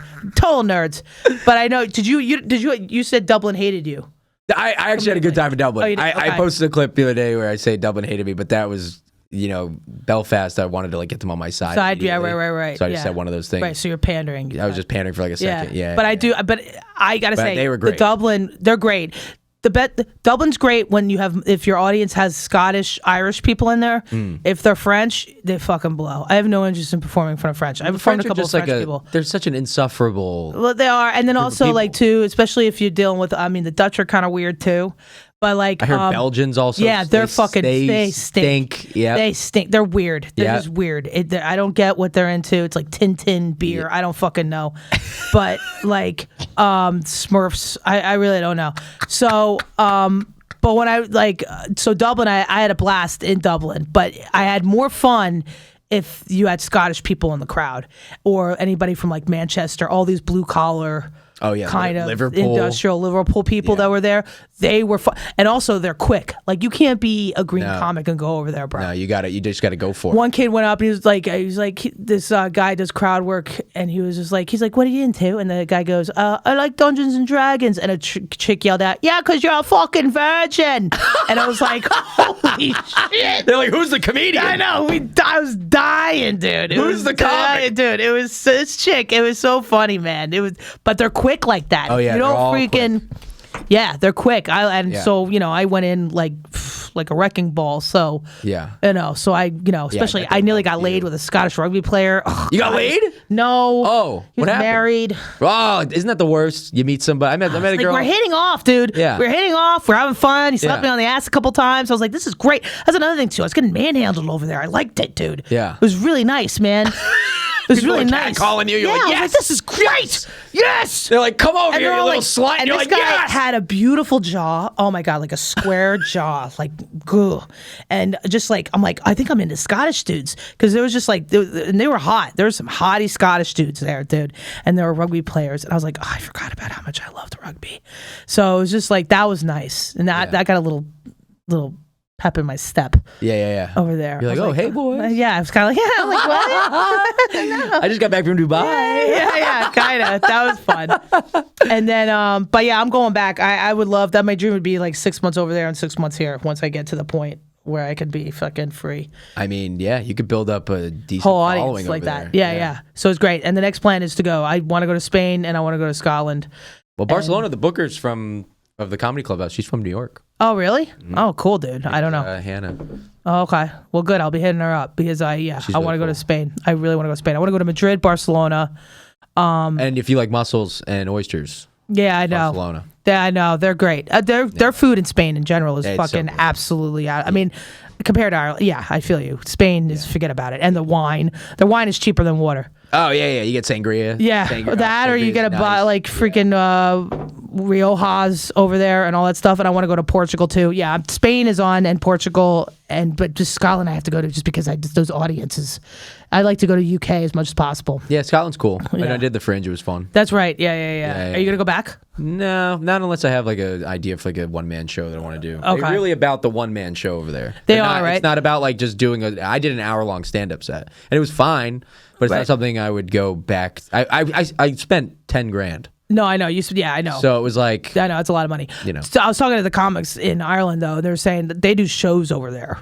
But I know. Did you said Dublin hated you? I actually had a good time in Dublin. Oh, you did? I Okay. posted a clip the other day where I say Dublin hated me, but that was, Belfast. I wanted to get them on my side. Yeah, immediately. right. So I just said one of those things. Right, so you're pandering. I was just pandering for like a second. Yeah. But I gotta say, they were great. The Dublin, they're great. Dublin's great if your audience has Scottish, Irish people in there. If they're French, they fucking blow. I have no interest in performing in front of French. I've performed a couple of French people. They're such an insufferable. Well, they are, and then also too, especially if you're dealing with. I mean, the Dutch are kind of weird too. But I heard Belgians also. Yeah, they're fucking. They stink. Yeah, they stink. They're weird. They're Yeah. just weird. I don't get what they're into. It's like Tintin beer. I don't fucking know. But Smurfs. I really don't know. So but when Dublin, I had a blast in Dublin. But I had more fun if you had Scottish people in the crowd or anybody from Manchester. All these blue collar. Oh yeah, kind of Liverpool. industrial Liverpool people that were there. They were fun, and also they're quick. Like you can't be a green comic and go over there, bro. No, you just got to go for it. One kid went up and he was like, this guy does crowd work, and he was just like, he's like, what are you into? And the guy goes, I like Dungeons and Dragons. And a chick yelled out, yeah, because you're a fucking virgin. And I was like, holy shit. They're like, who's the comedian? I know. I was dying, dude. Who's the comic? Dude, it was this chick. It was so funny, man. But they're quick like that. Oh yeah, you don't freaking. Quick. Yeah, they're quick. So I went in like a wrecking ball. So so especially I nearly got laid with a Scottish rugby player. Oh, you got laid? No. Oh, he was married. Oh, isn't that the worst? You meet somebody. I met a girl. We're hitting off, dude. Yeah, we're hitting off. We're having fun. He slapped me on the ass a couple times. I was like, this is great. That's another thing too. I was getting manhandled over there. I liked it, dude. Yeah, it was really nice, man. It was really nice. Calling you, you're like, yes. I was like, this is great. Yes. They're like, come over here, you little slut. And you're this like, guy yes. had a beautiful jaw. Oh my god, like a square jaw, like good. And just like I'm like, I think I'm into Scottish dudes because there was just like, and they were hot. There were some hottie Scottish dudes there, dude, and there were rugby players. And I was like, oh, I forgot about how much I loved rugby. So it was just like that was nice, and that got a little pep in my step. Yeah. Over there. You're like, oh, hey, boy. Yeah, I was kind of like, I'm like, what? I just got back from Dubai. Yeah, kind of. That was fun. And then, but yeah, I'm going back. I would love that. My dream would be like 6 months over there and 6 months here once I get to the point where I could be fucking free. I mean, yeah, you could build up a decent whole following audience like over that. there. Yeah. So it's great. And the next plan is to go. I want to go to Spain and I want to go to Scotland. Well, Barcelona, the bookers of the comedy clubhouse, she's from New York. Oh, really? Mm-hmm. Oh, cool, dude. I don't know. Hannah. Oh, okay. Well, good. I'll be hitting her up because I want to go to Spain. I really want to go to Spain. I want to go to Madrid, Barcelona. And if you like mussels and oysters. Yeah, I know. Barcelona. Yeah, I know. They're great. Their food in Spain in general is fucking so absolutely out. I mean, compared to Ireland, yeah, I feel you. Spain is forget about it. And the wine. The wine is cheaper than water. Oh, yeah. You get sangria. Yeah, that or you get to buy like freaking Riojas over there and all that stuff. And I want to go to Portugal too. Yeah, Spain is on and Portugal, but just Scotland I have to go to just because those audiences. I like to go to UK as much as possible. Yeah, Scotland's cool. When I did the Fringe, it was fun. That's right. Yeah. Are you going to go back? No, not unless I have like an idea for like a one-man show that I want to do. Okay. They're really about the one-man show over there. They are, right? It's not about like just doing I did an hour-long stand-up set. And it was fine, but it's not something I would go back. I spent $10,000. No, I know. I know. So it was like... I know, it's a lot of money. So I was talking to the comics in Ireland, though. They're saying that they do shows over there.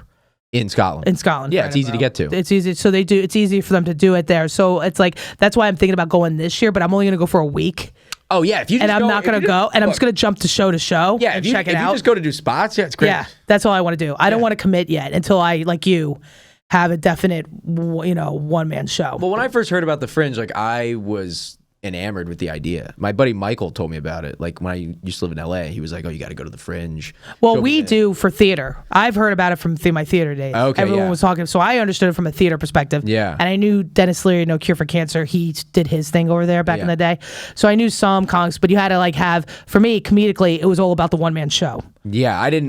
In Scotland. Yeah, it's easy to get to. It's easy. So it's easy for them to do it there. So it's like, that's why I'm thinking about going this year, but I'm only going to go for a week. Oh, yeah. I'm not going to go, and I'm just going to jump to show and check it out. If you just go to do spots, it's great. Yeah, that's all I want to do. I don't want to commit yet until I, like you, have a definite, one-man show. Well, when I first heard about the Fringe, like I was enamored with the idea. My buddy Michael told me about it. Like when I used to live in LA, he was like, "Oh, you got to go to the Fringe." Well, we do for theater. I've heard about it from my theater days. Okay, everyone was talking, so I understood it from a theater perspective. Yeah, and I knew Dennis Leary, No Cure for Cancer. He did his thing over there back in the day, so I knew some comics. But you had to like have, for me, comedically, it was all about the one-man show. Yeah, I didn't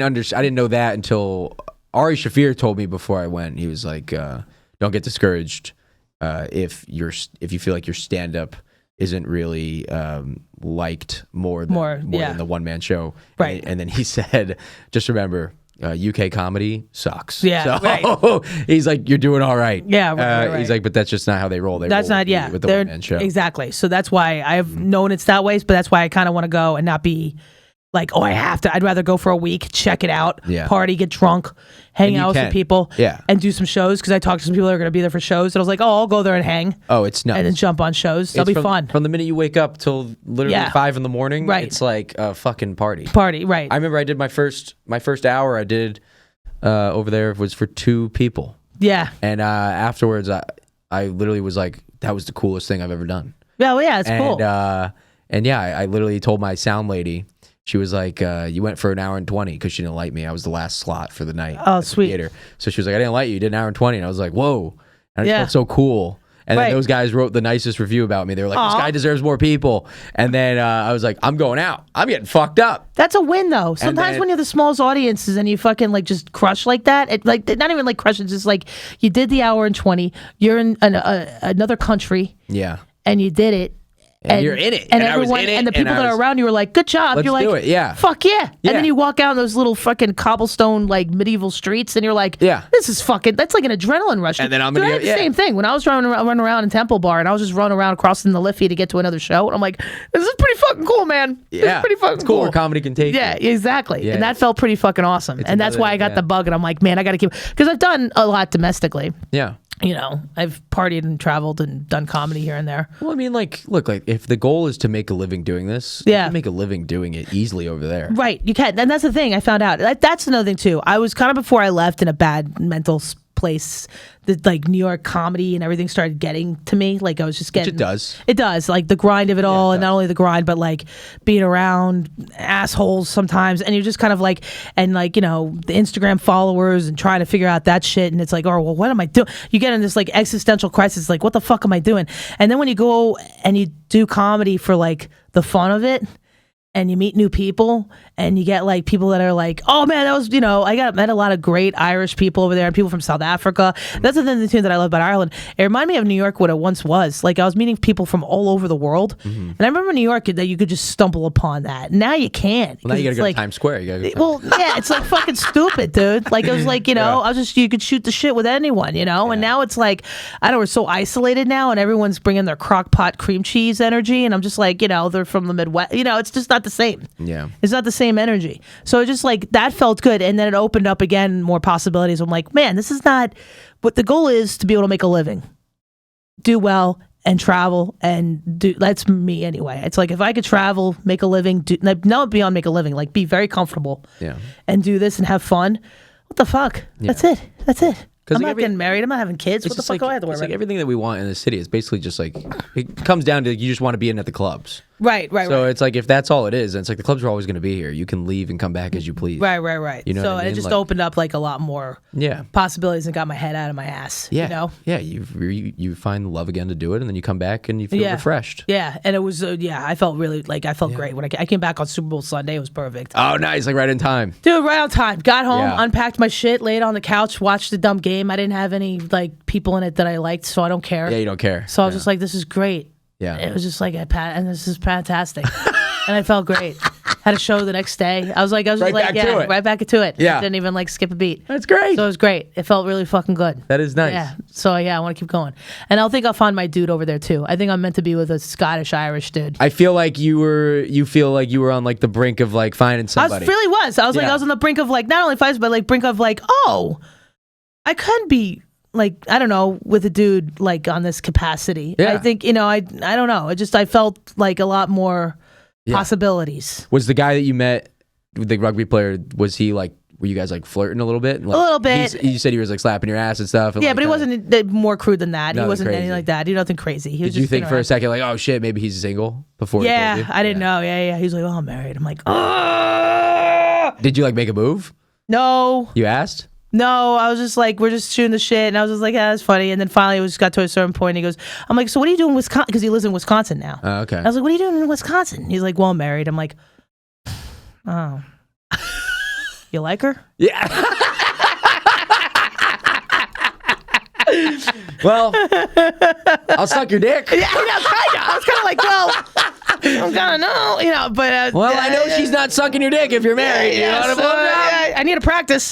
know that until Ari Shaffir told me before I went. He was like, "Don't get discouraged if you feel like your stand-up isn't really liked more than the one-man show." Right. And then he said, just remember, UK comedy sucks. Yeah, so, right. He's like, you're doing all right. Yeah, right. He's like, but that's just not how they roll. With the one-man show. Exactly. So that's why I've known it's that way, but that's why I kind of want to go and not be like, oh, I have to. I'd rather go for a week, check it out, party, get drunk, hang out with some people, and do some shows. Because I talked to some people that are going to be there for shows, and I was like, oh, I'll go there and hang. Oh, it's nuts. And then jump on shows. It'll be fun. From the minute you wake up till literally 5 in the morning, it's like a fucking party. Right. I remember I did my first hour I did over there was for 2 people. Yeah. And afterwards, I literally was like, that was the coolest thing I've ever done. Yeah, well, it's cool. I literally told my sound lady. She was like, you went for an hour and 20 because she didn't like me. I was the last slot for the night. Oh, at the sweet. Theater. So she was like, I didn't like you. You did an hour and 20. And I was like, whoa. And I felt so cool. And then those guys wrote the nicest review about me. They were like, this guy deserves more people. And then I was like, I'm going out. I'm getting fucked up. That's a win, though. Sometimes when you're the smallest audiences and you fucking like just crush like that, like not even like crush, it's just like you did the hour and 20. You're in another country. Yeah. And you did it. And you're in it. And I was everyone, in it, and the people I that are was- around you are like, good job. Let's You're like, do it, yeah. fuck yeah. Yeah. And then you walk out those little fucking cobblestone, like medieval streets, and you're like, Yeah. this is fucking, that's like an adrenaline rush. And then I'm Dude, gonna I had go- the same thing. When I was running around in Temple Bar, and I was just running around crossing the Liffey to get to another show, and I'm like, this is pretty fucking cool, man. This is pretty fucking it's cool cool. where comedy can take Yeah, you. exactly. Yeah. And that felt pretty fucking awesome. And that's another- why I got yeah. the bug, and I'm like, man, I got to keep, because I've done a lot domestically. Yeah. You know, I've partied and traveled and done comedy here and there. Well, I mean, like, look, like if the goal is to make a living doing this, Yeah. you can make a living doing it easily over there. Right, you can. And that's the thing I found out. That's another thing, too. I was kind of, before I left, in a bad mental place. Like New York comedy and everything started getting to me. Like I was just getting. It does. It does. Like the grind of it all, it and not does. only the grind, but like being around assholes sometimes, and you're just kind of like, and like, you know, the Instagram followers and trying to figure out that shit, and it's like, oh well, what am I doing? You get in this like existential crisis, like what the fuck am I doing? And then when you go and you do comedy for like the fun of it, and you meet new people, and you get like people that are like, oh man, that was, you know, met a lot of great Irish people over there, and people from South Africa. That's the thing too that I love about Ireland. It reminded me of New York, what it once was. Like I was meeting people from all over the world, and I remember in New York that you could just stumble upon that. Now you can't. Well, now you gotta It's go like, to Times Square. You gotta go well, yeah, it's like fucking stupid, dude. Like it was like, you know, I was just, you could shoot the shit with anyone, you know. And now it's like, I don't know, we're so isolated now, and everyone's bringing their crock pot cream cheese energy, and I'm just like, you know, they're from the Midwest, you know, it's just not the same. Yeah. It's not the same energy. So it just like that felt good. And then it opened up again more possibilities. I'm like, man, this is not what the goal is, to be able to make a living, do well, and travel and do. That's me anyway. It's like if I could travel, make a living, do not beyond make a living, like be very comfortable, Yeah. and do this and have fun. What the fuck? That's it. That's it. I'm like not getting married. I'm not having kids. What the just fuck like, do I have to worry it's about? like everything that we want in the city is basically just like, it comes down to you just want to be in at the clubs. Right. So it's like if that's all it is, and it's like the clubs are always going to be here. You can leave and come back as you please. Right. You know so what I mean? it just Like- opened up like a lot more Yeah. possibilities and got my head out of my ass. Yeah. You know? Yeah. You find love again to do it, and then you come back and you feel refreshed. Yeah, and it was I felt really I felt great when I came back on Super Bowl Sunday. It was perfect. Oh, nice! Like right in time. Dude, right on time. Got home, Yeah. unpacked my shit, laid on the couch, watched the dumb game. I didn't have any like people in it that I liked, so I don't care. Yeah, you don't care. So I was just like, this is great. Yeah. It was just like and this is fantastic, and I felt great. Had a show the next day. I was right back to it. Right back into it. Yeah. Didn't even like skip a beat. That's great. So it was great. It felt really fucking good. That is nice. Yeah. So yeah, I want to keep going, and I'll think I'll find my dude over there too. I think I'm meant to be with a Scottish Irish dude. I feel like you feel like you were on like the brink of like finding somebody. I was like, I was on the brink of like, not only fights, but like brink of like, oh, I could be like, I don't know, with a dude like on this capacity. Yeah. I think, you know, I don't know. I felt like a lot more possibilities. Was the guy that you met, the rugby player, was he like, were you guys like flirting a little bit? Like, A little bit. You said he was like slapping your ass and stuff. And Yeah, like, but he wasn't more crude than that. He Nothing wasn't anything crazy. like that. He nothing crazy. He was Did you just think for a around. second like, oh shit, maybe he's single before? He told Yeah, you? I didn't know. Yeah. He's like, oh, I'm married. I'm like, oh. Did you like make a move? No. You asked? No, I was just like, we're just shooting the shit, and I was just like, yeah, that's funny. And then finally, it just got to a certain point. And he goes, I'm like, so what are you doing in Wisconsin? Because he lives in Wisconsin now. Okay. I was like, what are you doing in Wisconsin? He's like, well, I'm married. I'm like, oh, you like her? Yeah. Well, I'll suck your dick. Yeah, kind of. I was kind of like, well, I'm kind of no, you know, but Well, I know she's not sucking your dick if you're married. You know what so, I need to practice.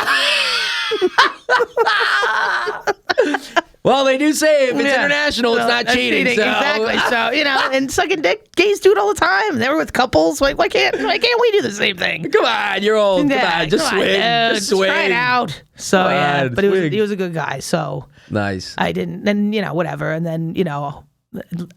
Well, they do say if it's Yeah. international, it's So, not that's cheating. So. Exactly. So, you know, and sucking dick, gays do it all the time. They were with couples. Like, why can't we do the same thing? Come on, you're old. Come on, just come on, swing. dude. Just swing. Try it out. So Come yeah, on, but swing. he was a good guy. So Nice. I didn't, and you know, whatever. And then, you know,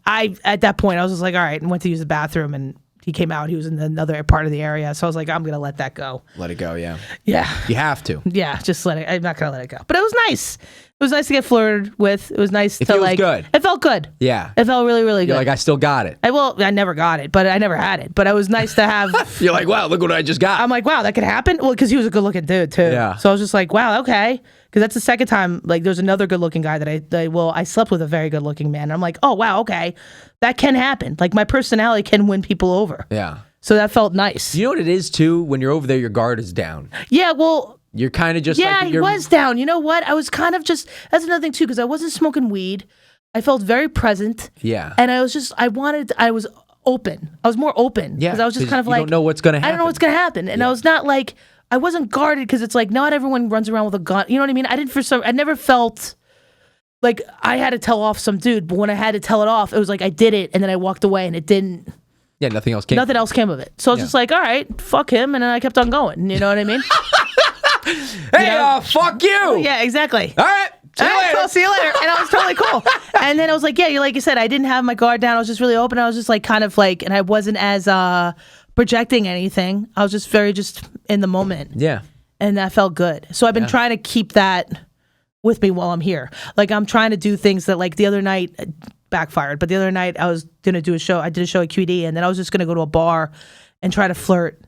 at that point I was just like, all right, and went to use the bathroom, and he came out. He was in another part of the area. So I was like, I'm gonna let that go. Let it go, yeah. Yeah. You have to. Yeah, just let it. I'm not gonna let it go. But it was nice. It was nice to get flirted with. It was nice to feels like. good. It felt good. Yeah. It felt really, really good. You're like, I still got it. I never got it, but I never had it. But it was nice to have. You're like, wow, look what I just got. I'm like, wow, that could happen. Well, because he was a good-looking dude too. Yeah. So I was just like, wow, okay. Because that's the second time. Like, there's another good-looking guy that I slept with a very good-looking man. And I'm like, oh wow, okay, that can happen. Like my personality can win people over. Yeah. So that felt nice. You know what it is too? When you're over there, your guard is down. Yeah. Well. You're kind of just Yeah, like he was down. You know what? I was kind of just. That's another thing too, because I wasn't smoking weed. I felt very present. Yeah. And I was open. I was more open. Yeah, Because I was just kind of you like, don't know what's going to happen. I don't know what's going to happen. And I was not like, I wasn't guarded because it's like, not everyone runs around with a gun. You know what I mean? I never felt like I had to tell off some dude, but when I had to tell it off, it was like I did it and then I walked away and it didn't. Yeah, nothing else came. Nothing else came of it. So I was just like, all right, fuck him. And then I kept on going. You know what I mean? Hey, fuck you. Yeah, exactly. All right. See you later. Cool, see you later. And I was totally cool. And then I was like, yeah, like you said, I didn't have my guard down. I was just really open. I was just like kind of like, and I wasn't as projecting anything. I was just very just in the moment. Yeah. And that felt good. So I've been trying to keep that with me while I'm here. Like I'm trying to do things that like the other night backfired, but the other night I was going to do a show. I did a show at QD and then I was just going to go to a bar and try to flirt.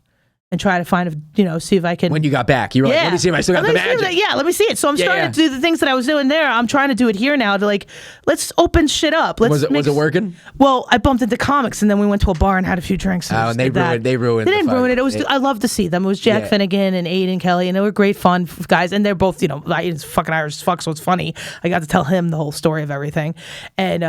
And try to find, see if I can. When you got back, you were like, let me see if I still got the magic. Let me see it. So I'm starting to do the things that I was doing there. I'm trying to do it here now to like, let's open shit up. Was it working? Well, I bumped into comics and then we went to a bar and had a few drinks. And they ruined They didn't ruin it. It was, I love to see them. It was Jack Finnegan and Aiden Kelly and they were great fun guys. And they're both, Aiden's fucking Irish as fuck, so it's funny. I got to tell him the whole story of everything. And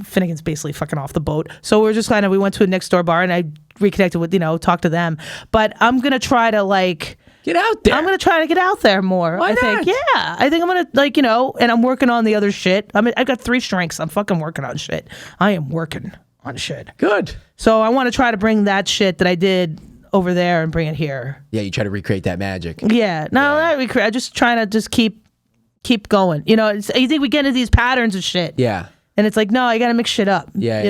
Finnegan's basically fucking off the boat. So we went to a next door bar and I reconnected with, talked to them. But I'm going to try to like get out there. I'm going to try to get out there more. Why not? I think I'm going to and I'm working on the other shit. I've got 3 strengths. I'm fucking working on shit. I am working on shit. Good. So I want to try to bring that shit that I did over there and bring it here. Yeah, you try to recreate that magic. Yeah. I just trying to just keep going. You think we get into these patterns of shit. Yeah. And it's like, no, I got to mix shit up. Yeah,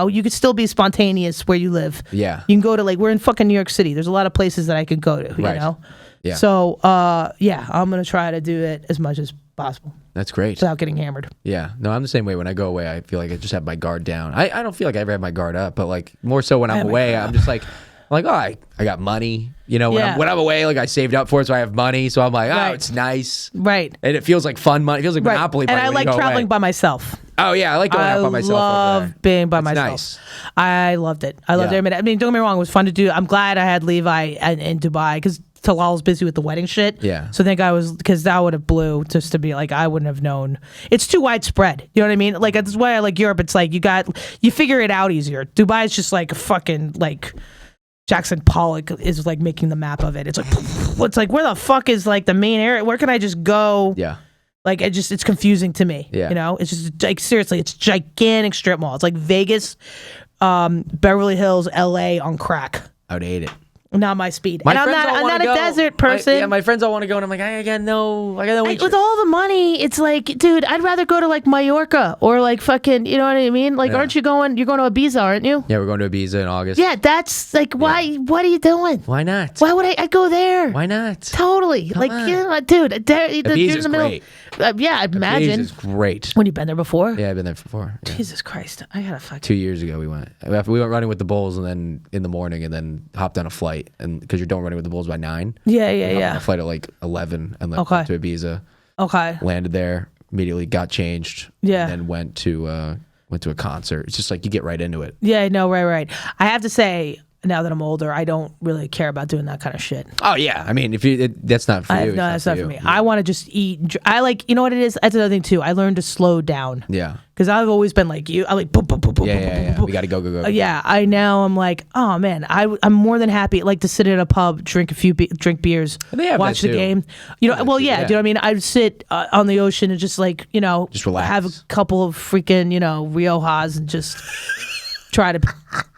you could still be spontaneous where you live. Yeah. You can go to, we're in fucking New York City. There's a lot of places that I could go to, you know? Yeah. So, I'm going to try to do it as much as possible. That's great. Without getting hammered. Yeah. No, I'm the same way. When I go away, I feel like I just have my guard down. I don't feel like I ever have my guard up, but like more so when I'm away, I'm just like, oh, I got money. When I'm away, I saved up for it, so I have money. So I'm like, it's nice. Right. And it feels like fun money. It feels like Monopoly money. And I like traveling by myself. Oh, yeah. I like going out by myself. I love being by myself. Nice. I loved it. I loved it. I mean, don't get me wrong. It was fun to do. I'm glad I had Levi in Dubai because Talal's busy with the wedding shit. Yeah. So I think because that would have blew just to be like, I wouldn't have known. It's too widespread. You know what I mean? Like, that's why I like Europe. It's like you figure it out easier. Dubai is just like a fucking Jackson Pollock is like making the map of it. It's like where the fuck is like the main area? Where can I just go? Yeah. Like it's confusing to me. Yeah. It's just like seriously, it's gigantic strip mall. It's like Vegas, Beverly Hills, LA on crack. I would hate it. Not my speed. And I'm not a desert person. My friends all want to go, and I'm like, I got no interest. With all the money, it's like, dude, I'd rather go to like Mallorca or like fucking, you know what I mean? Like, aren't you going? You're going to Ibiza, aren't you? Yeah, we're going to Ibiza in August. Yeah, that's like, why? Yeah. What are you doing? Why not? Why would I go there? Why not? Totally. Come on. Dude, Ibiza's great. Yeah, I imagine. Ibiza's great. When you've been there before? Yeah, I've been there before. Yeah. Jesus Christ, I gotta fucking. 2 years ago we went. We went running with the Bulls, and then in the morning, and then hopped on a flight, and because you're done running with the Bulls by 9. Yeah. On a flight at like 11, and then to Ibiza. Okay. Landed there, immediately got changed. Yeah. And then went to a concert. It's just like you get right into it. Yeah, no, right. I have to say, now that I'm older, I don't really care about doing that kind of shit. Oh yeah, I mean, that's not for you. No, that's not for me. Yeah. I want to just eat. I like, you know what it is? That's another thing too. I learned to slow down. Yeah. Because I've always been like you. I like boom, boom, boom, boom, yeah. We got to go. Yeah. I'm like, oh man, I'm more than happy like to sit at a pub, drink beers, watch the game. You know, well, yeah. Do you know what I mean? I'd sit on the ocean and just like, just relax. Have a couple of freaking, Riojas and just try to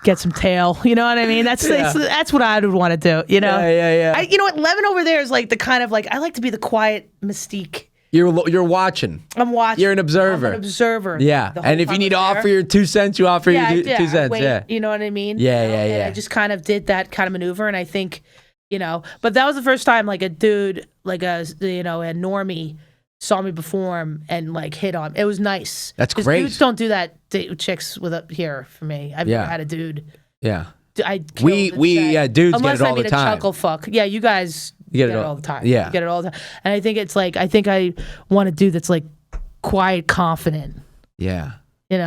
get some tail. You know what I mean? That's what I would want to do. Yeah. You know what? Levin over there is like the kind of like, I like to be the quiet mystique. You're watching. I'm watching. You're an observer. I'm an observer. Yeah. And if you need to offer your 2 cents, you offer your 2 cents. Wait, yeah. You know what I mean? Yeah. And I just kind of did that kind of maneuver, and I think, but that was the first time like a dude, like a normie saw me perform and like hit on. It was nice. That's great. Dudes don't do that. Chicks with up here for me. I've never had a dude. Yeah. Dudes get it all the time. Unless I mean a chuckle fuck. Yeah, you guys get it all the time. Yeah. You get it all the time. And I think it's like, I want a dude that's like quiet, confident. Yeah. You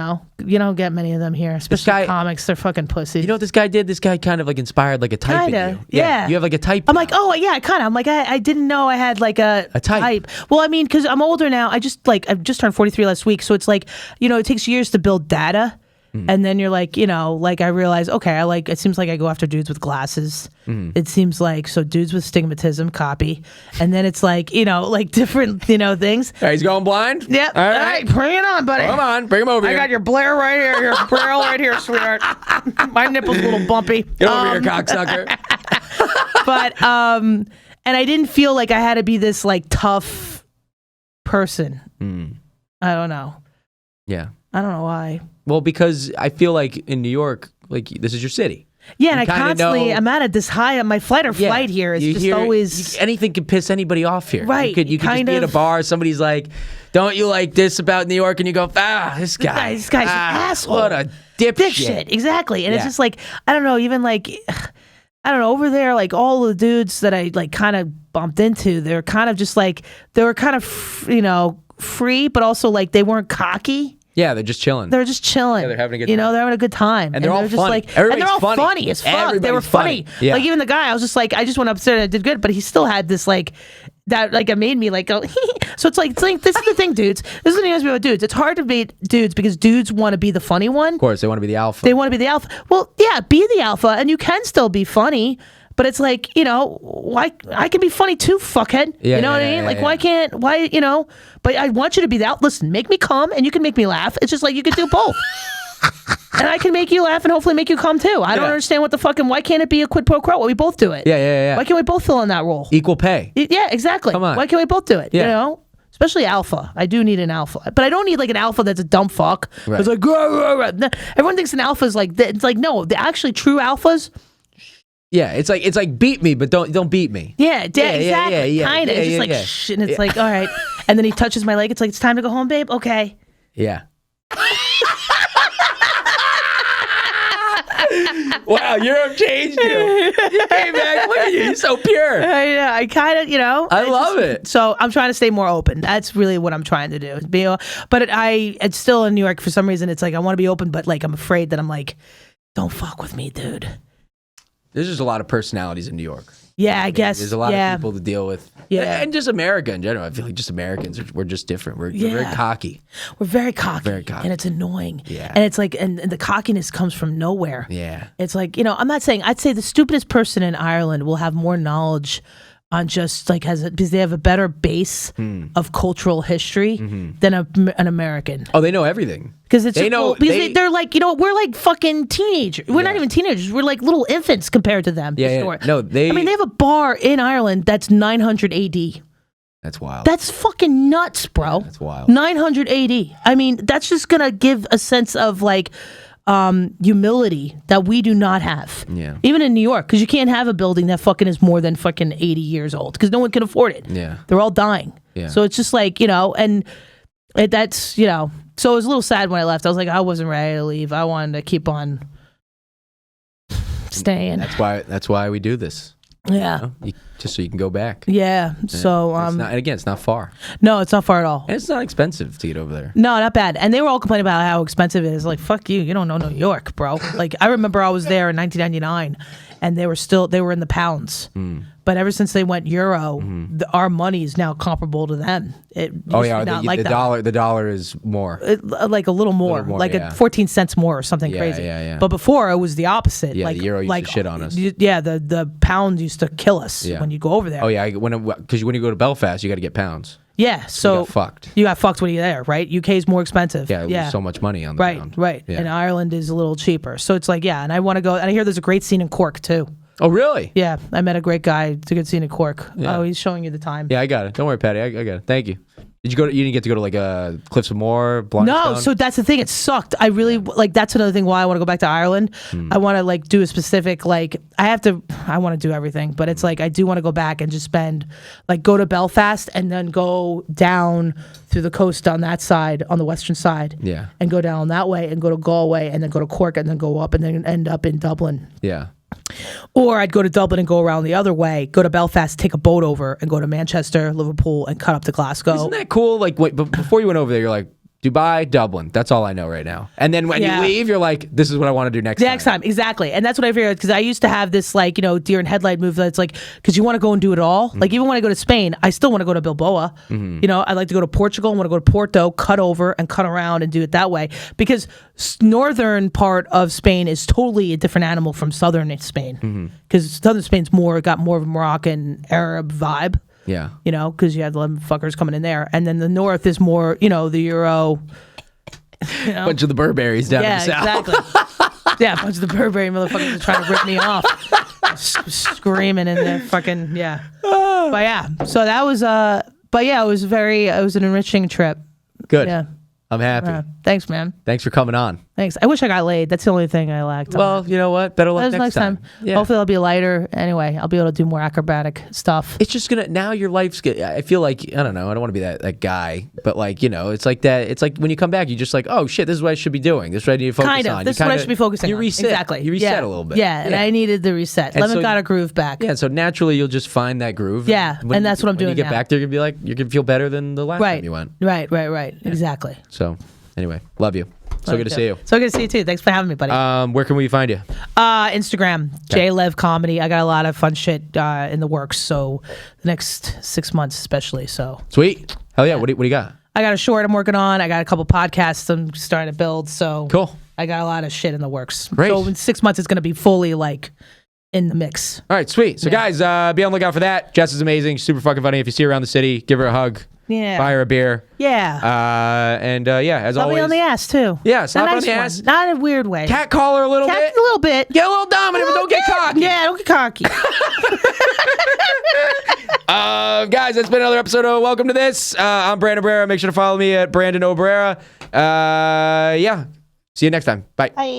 don't get many of them here, especially comics. They're fucking pussies. You know what this guy did? This guy kind of like inspired like a type in you. Yeah. You have like a type. I'm like, oh yeah, kind of. I'm like, I didn't know I had like a type. Well, I mean, because I'm older now. I've just turned 43 last week, so it's like, it takes years to build data. And then you're like, like I realize, okay, it seems like I go after dudes with glasses. It seems like, so dudes with stigmatism, copy. And then it's like, like different, things. Hey, he's going blind? Yep. All right, bring it on, buddy. Come on, bring him over here. I got your Blair right here, your Braille right here, sweetheart. My nipple's a little bumpy. Get over here, cocksucker. But, and I didn't feel like I had to be this like tough person. I don't know. Yeah. I don't know why. Well, because I feel like in New York, like this is your city. Yeah, and I constantly, I'm at this high. My flight here is just always... anything can piss anybody off here. Right. You could just be at a bar, somebody's like, don't you like this about New York? And you go, this guy's an asshole. What a dipshit. Exactly. And it's just like, I don't know, even like... I don't know, over there, like all the dudes that I like kind of bumped into, they're kind of just like, they were kind of, free, but also like they weren't cocky. Yeah, they're just chilling. They're just chilling. Yeah, they're having a good time. They're having a good time. And they're all just funny. Like, Everybody's and they're all funny as fuck. Everybody's they were funny. Yeah. Like even the guy, I was just like, I just went upstairs and I did good, but he still had this like, that like it made me like go, so it's like this is the thing, dudes. This is the thing I was about dudes. It's hard to be dudes because dudes want to be the funny one. Of course, they want to be the alpha. They want to be the alpha. Well, yeah, be the alpha, and you can still be funny. But it's like, why I can be funny too, fuckhead. Yeah, you know what I mean? Like, why, but I want you to be that. Listen, make me come and you can make me laugh. It's just like you could do both. And I can make you laugh and hopefully make you come too. I don't understand what the fucking, why can't it be a quid pro quo? Well, we both do it. Yeah. Why can't we both fill in that role? Equal pay. Yeah, exactly. Come on. Why can't we both do it? Yeah. Especially alpha. I do need an alpha. But I don't need like an alpha that's a dumb fuck. Right. It's like, everyone thinks an alpha is like, it's like, no, the actually true alphas. Yeah, it's like beat me, but don't beat me. Yeah, exactly. Yeah. Kind of. It's just like shh, and it's like, all right. And then he touches my leg. It's like, it's time to go home, babe. Okay. Yeah. Wow, Europe changed you. You came back. Look at you. You're so pure. I kind of, I love it. So I'm trying to stay more open. That's really what I'm trying to do. But it's still in New York for some reason. It's like I want to be open, but like I'm afraid that I'm like, don't fuck with me, dude. There's just a lot of personalities in New York. Yeah, I guess. There's a lot of people to deal with. Yeah. And just America in general. I feel like just Americans, we're just different. We're very cocky. We're very cocky. Very cocky. And it's annoying. Yeah. And it's like, and the cockiness comes from nowhere. Yeah. It's like, I'm not saying, I'd say the stupidest person in Ireland will have more knowledge on just like, because they have a better base of cultural history than an American. Oh, they know everything. Because it's they're like, we're like fucking teenagers. We're not even teenagers. We're like little infants compared to them. Yeah. No, they have a bar in Ireland that's 900 AD. That's wild. That's fucking nuts, bro. Yeah, that's wild. 900 AD. I mean, that's just gonna give a sense of like humility that we do not have. Yeah. Even in New York, because you can't have a building that fucking is more than fucking 80 years old because no one can afford it. Yeah. They're all dying. Yeah. So it's just like, that's, so it was a little sad when I left. I was like, I wasn't ready to leave. I wanted to keep on staying. That's why we do this. Yeah. Just so you can go back. Yeah. So it's not far. No, it's not far at all. And it's not expensive to get over there. No, not bad. And they were all complaining about how expensive it is. Like, fuck you. You don't know New York, bro. Like, I remember I was there in 1999 and they were in the pounds. But ever since they went euro, our money is now comparable to them. The dollar is more. Like a little more, like 14 cents more or something crazy. Yeah. But before it was the opposite. Yeah, like, the euro used to shit on us. The pound used to kill us when you go over there. Oh yeah, because when you go to Belfast, you got to get pounds. Yeah, so you got fucked when you're there, right? UK is more expensive. Yeah, so much money on the pound. Right. Yeah. And Ireland is a little cheaper. So it's like, and I want to go. And I hear there's a great scene in Cork too. Oh, really? Yeah, I met a great guy. It's a good scene in Cork. Yeah. Oh, he's showing you the time. Yeah, I got it. Don't worry, Patty. I got it. Thank you. Did you go? You didn't get to go to like Cliffs of Moher? No, so that's the thing. It sucked. I really like. That's another thing why I want to go back to Ireland. I want to like do a specific like. I want to do everything, but it's like I do want to go back and just spend like go to Belfast and then go down through the coast on that side, on the western side. Yeah. And go down that way and go to Galway and then go to Cork and then go up and then end up in Dublin. Yeah. Or I'd go to Dublin and go around the other way, go to Belfast, take a boat over, and go to Manchester, Liverpool, and cut up to Glasgow. Isn't that cool? Like, but before you went over there, you're like, Dubai, Dublin. That's all I know right now. And then when you leave, you're like, this is what I want to do next time. Exactly. And that's what I figured, because I used to have this, like, deer in headlight move that's like, because you want to go and do it all. Like, even when I go to Spain, I still want to go to Bilbao. I'd like to go to Portugal. I want to go to Porto, cut over and cut around and do it that way. Because northern part of Spain is totally a different animal from southern Spain. Because southern Spain's got more of a Moroccan Arab vibe. Yeah. Because you have the fuckers coming in there. And then the north is more, the Euro. Bunch of the Burberrys down in the south. Exactly. Yeah, a bunch of the Burberry motherfuckers are trying to rip me off. Screaming in there, fucking, yeah. But yeah, so that was, it was an enriching trip. Good. Yeah. I'm happy. Thanks, man. Thanks for coming on. Thanks. I wish I got laid. That's the only thing I lacked. Well, you know what? Better luck next time. Yeah. Hopefully I'll be lighter. Anyway, I'll be able to do more acrobatic stuff. It's just now your life's good. I feel like, I don't know, I don't want to be that guy, but like, it's like that. It's like when you come back, you're just like, oh shit, this is what I should be doing. This is what I need to focus on. This is what I should be focusing on. You reset. Exactly. You reset a little bit. Yeah, and I needed the reset. Levin got a groove back. Yeah, so naturally you'll just find that groove. Yeah, and that's what I'm doing When you get now. back there, you're going to be like, you're going to feel better than the last time you went. Right. Yeah. Exactly. So, anyway, love you. So good to see you. So good to see you too. Thanks for having me, buddy. Where can we find you? Instagram, JLev Comedy. I got a lot of fun shit in the works. So the next 6 months, especially. So sweet. Hell yeah. What do you got? I got a short I'm working on. I got a couple podcasts I'm starting to build. So cool. I got a lot of shit in the works. Great. So in 6 months, it's going to be fully like in the mix. All right, sweet. So guys, be on the lookout for that. Jess is amazing. She's super fucking funny. If you see her around the city, give her a hug. Yeah. Buy her a beer. Yeah. As Slap always. me on the ass too. Yeah, slap her on nice the one. ass. Not in a weird way. Cat call her a little bit. A little bit. Get a little dominant, but don't get cocky. Yeah, don't get cocky. Guys, that's been another episode of Welcome to This. I'm Brandon Obrera. Make sure to follow me at Brandon Obrera. See you next time. Bye. Bye.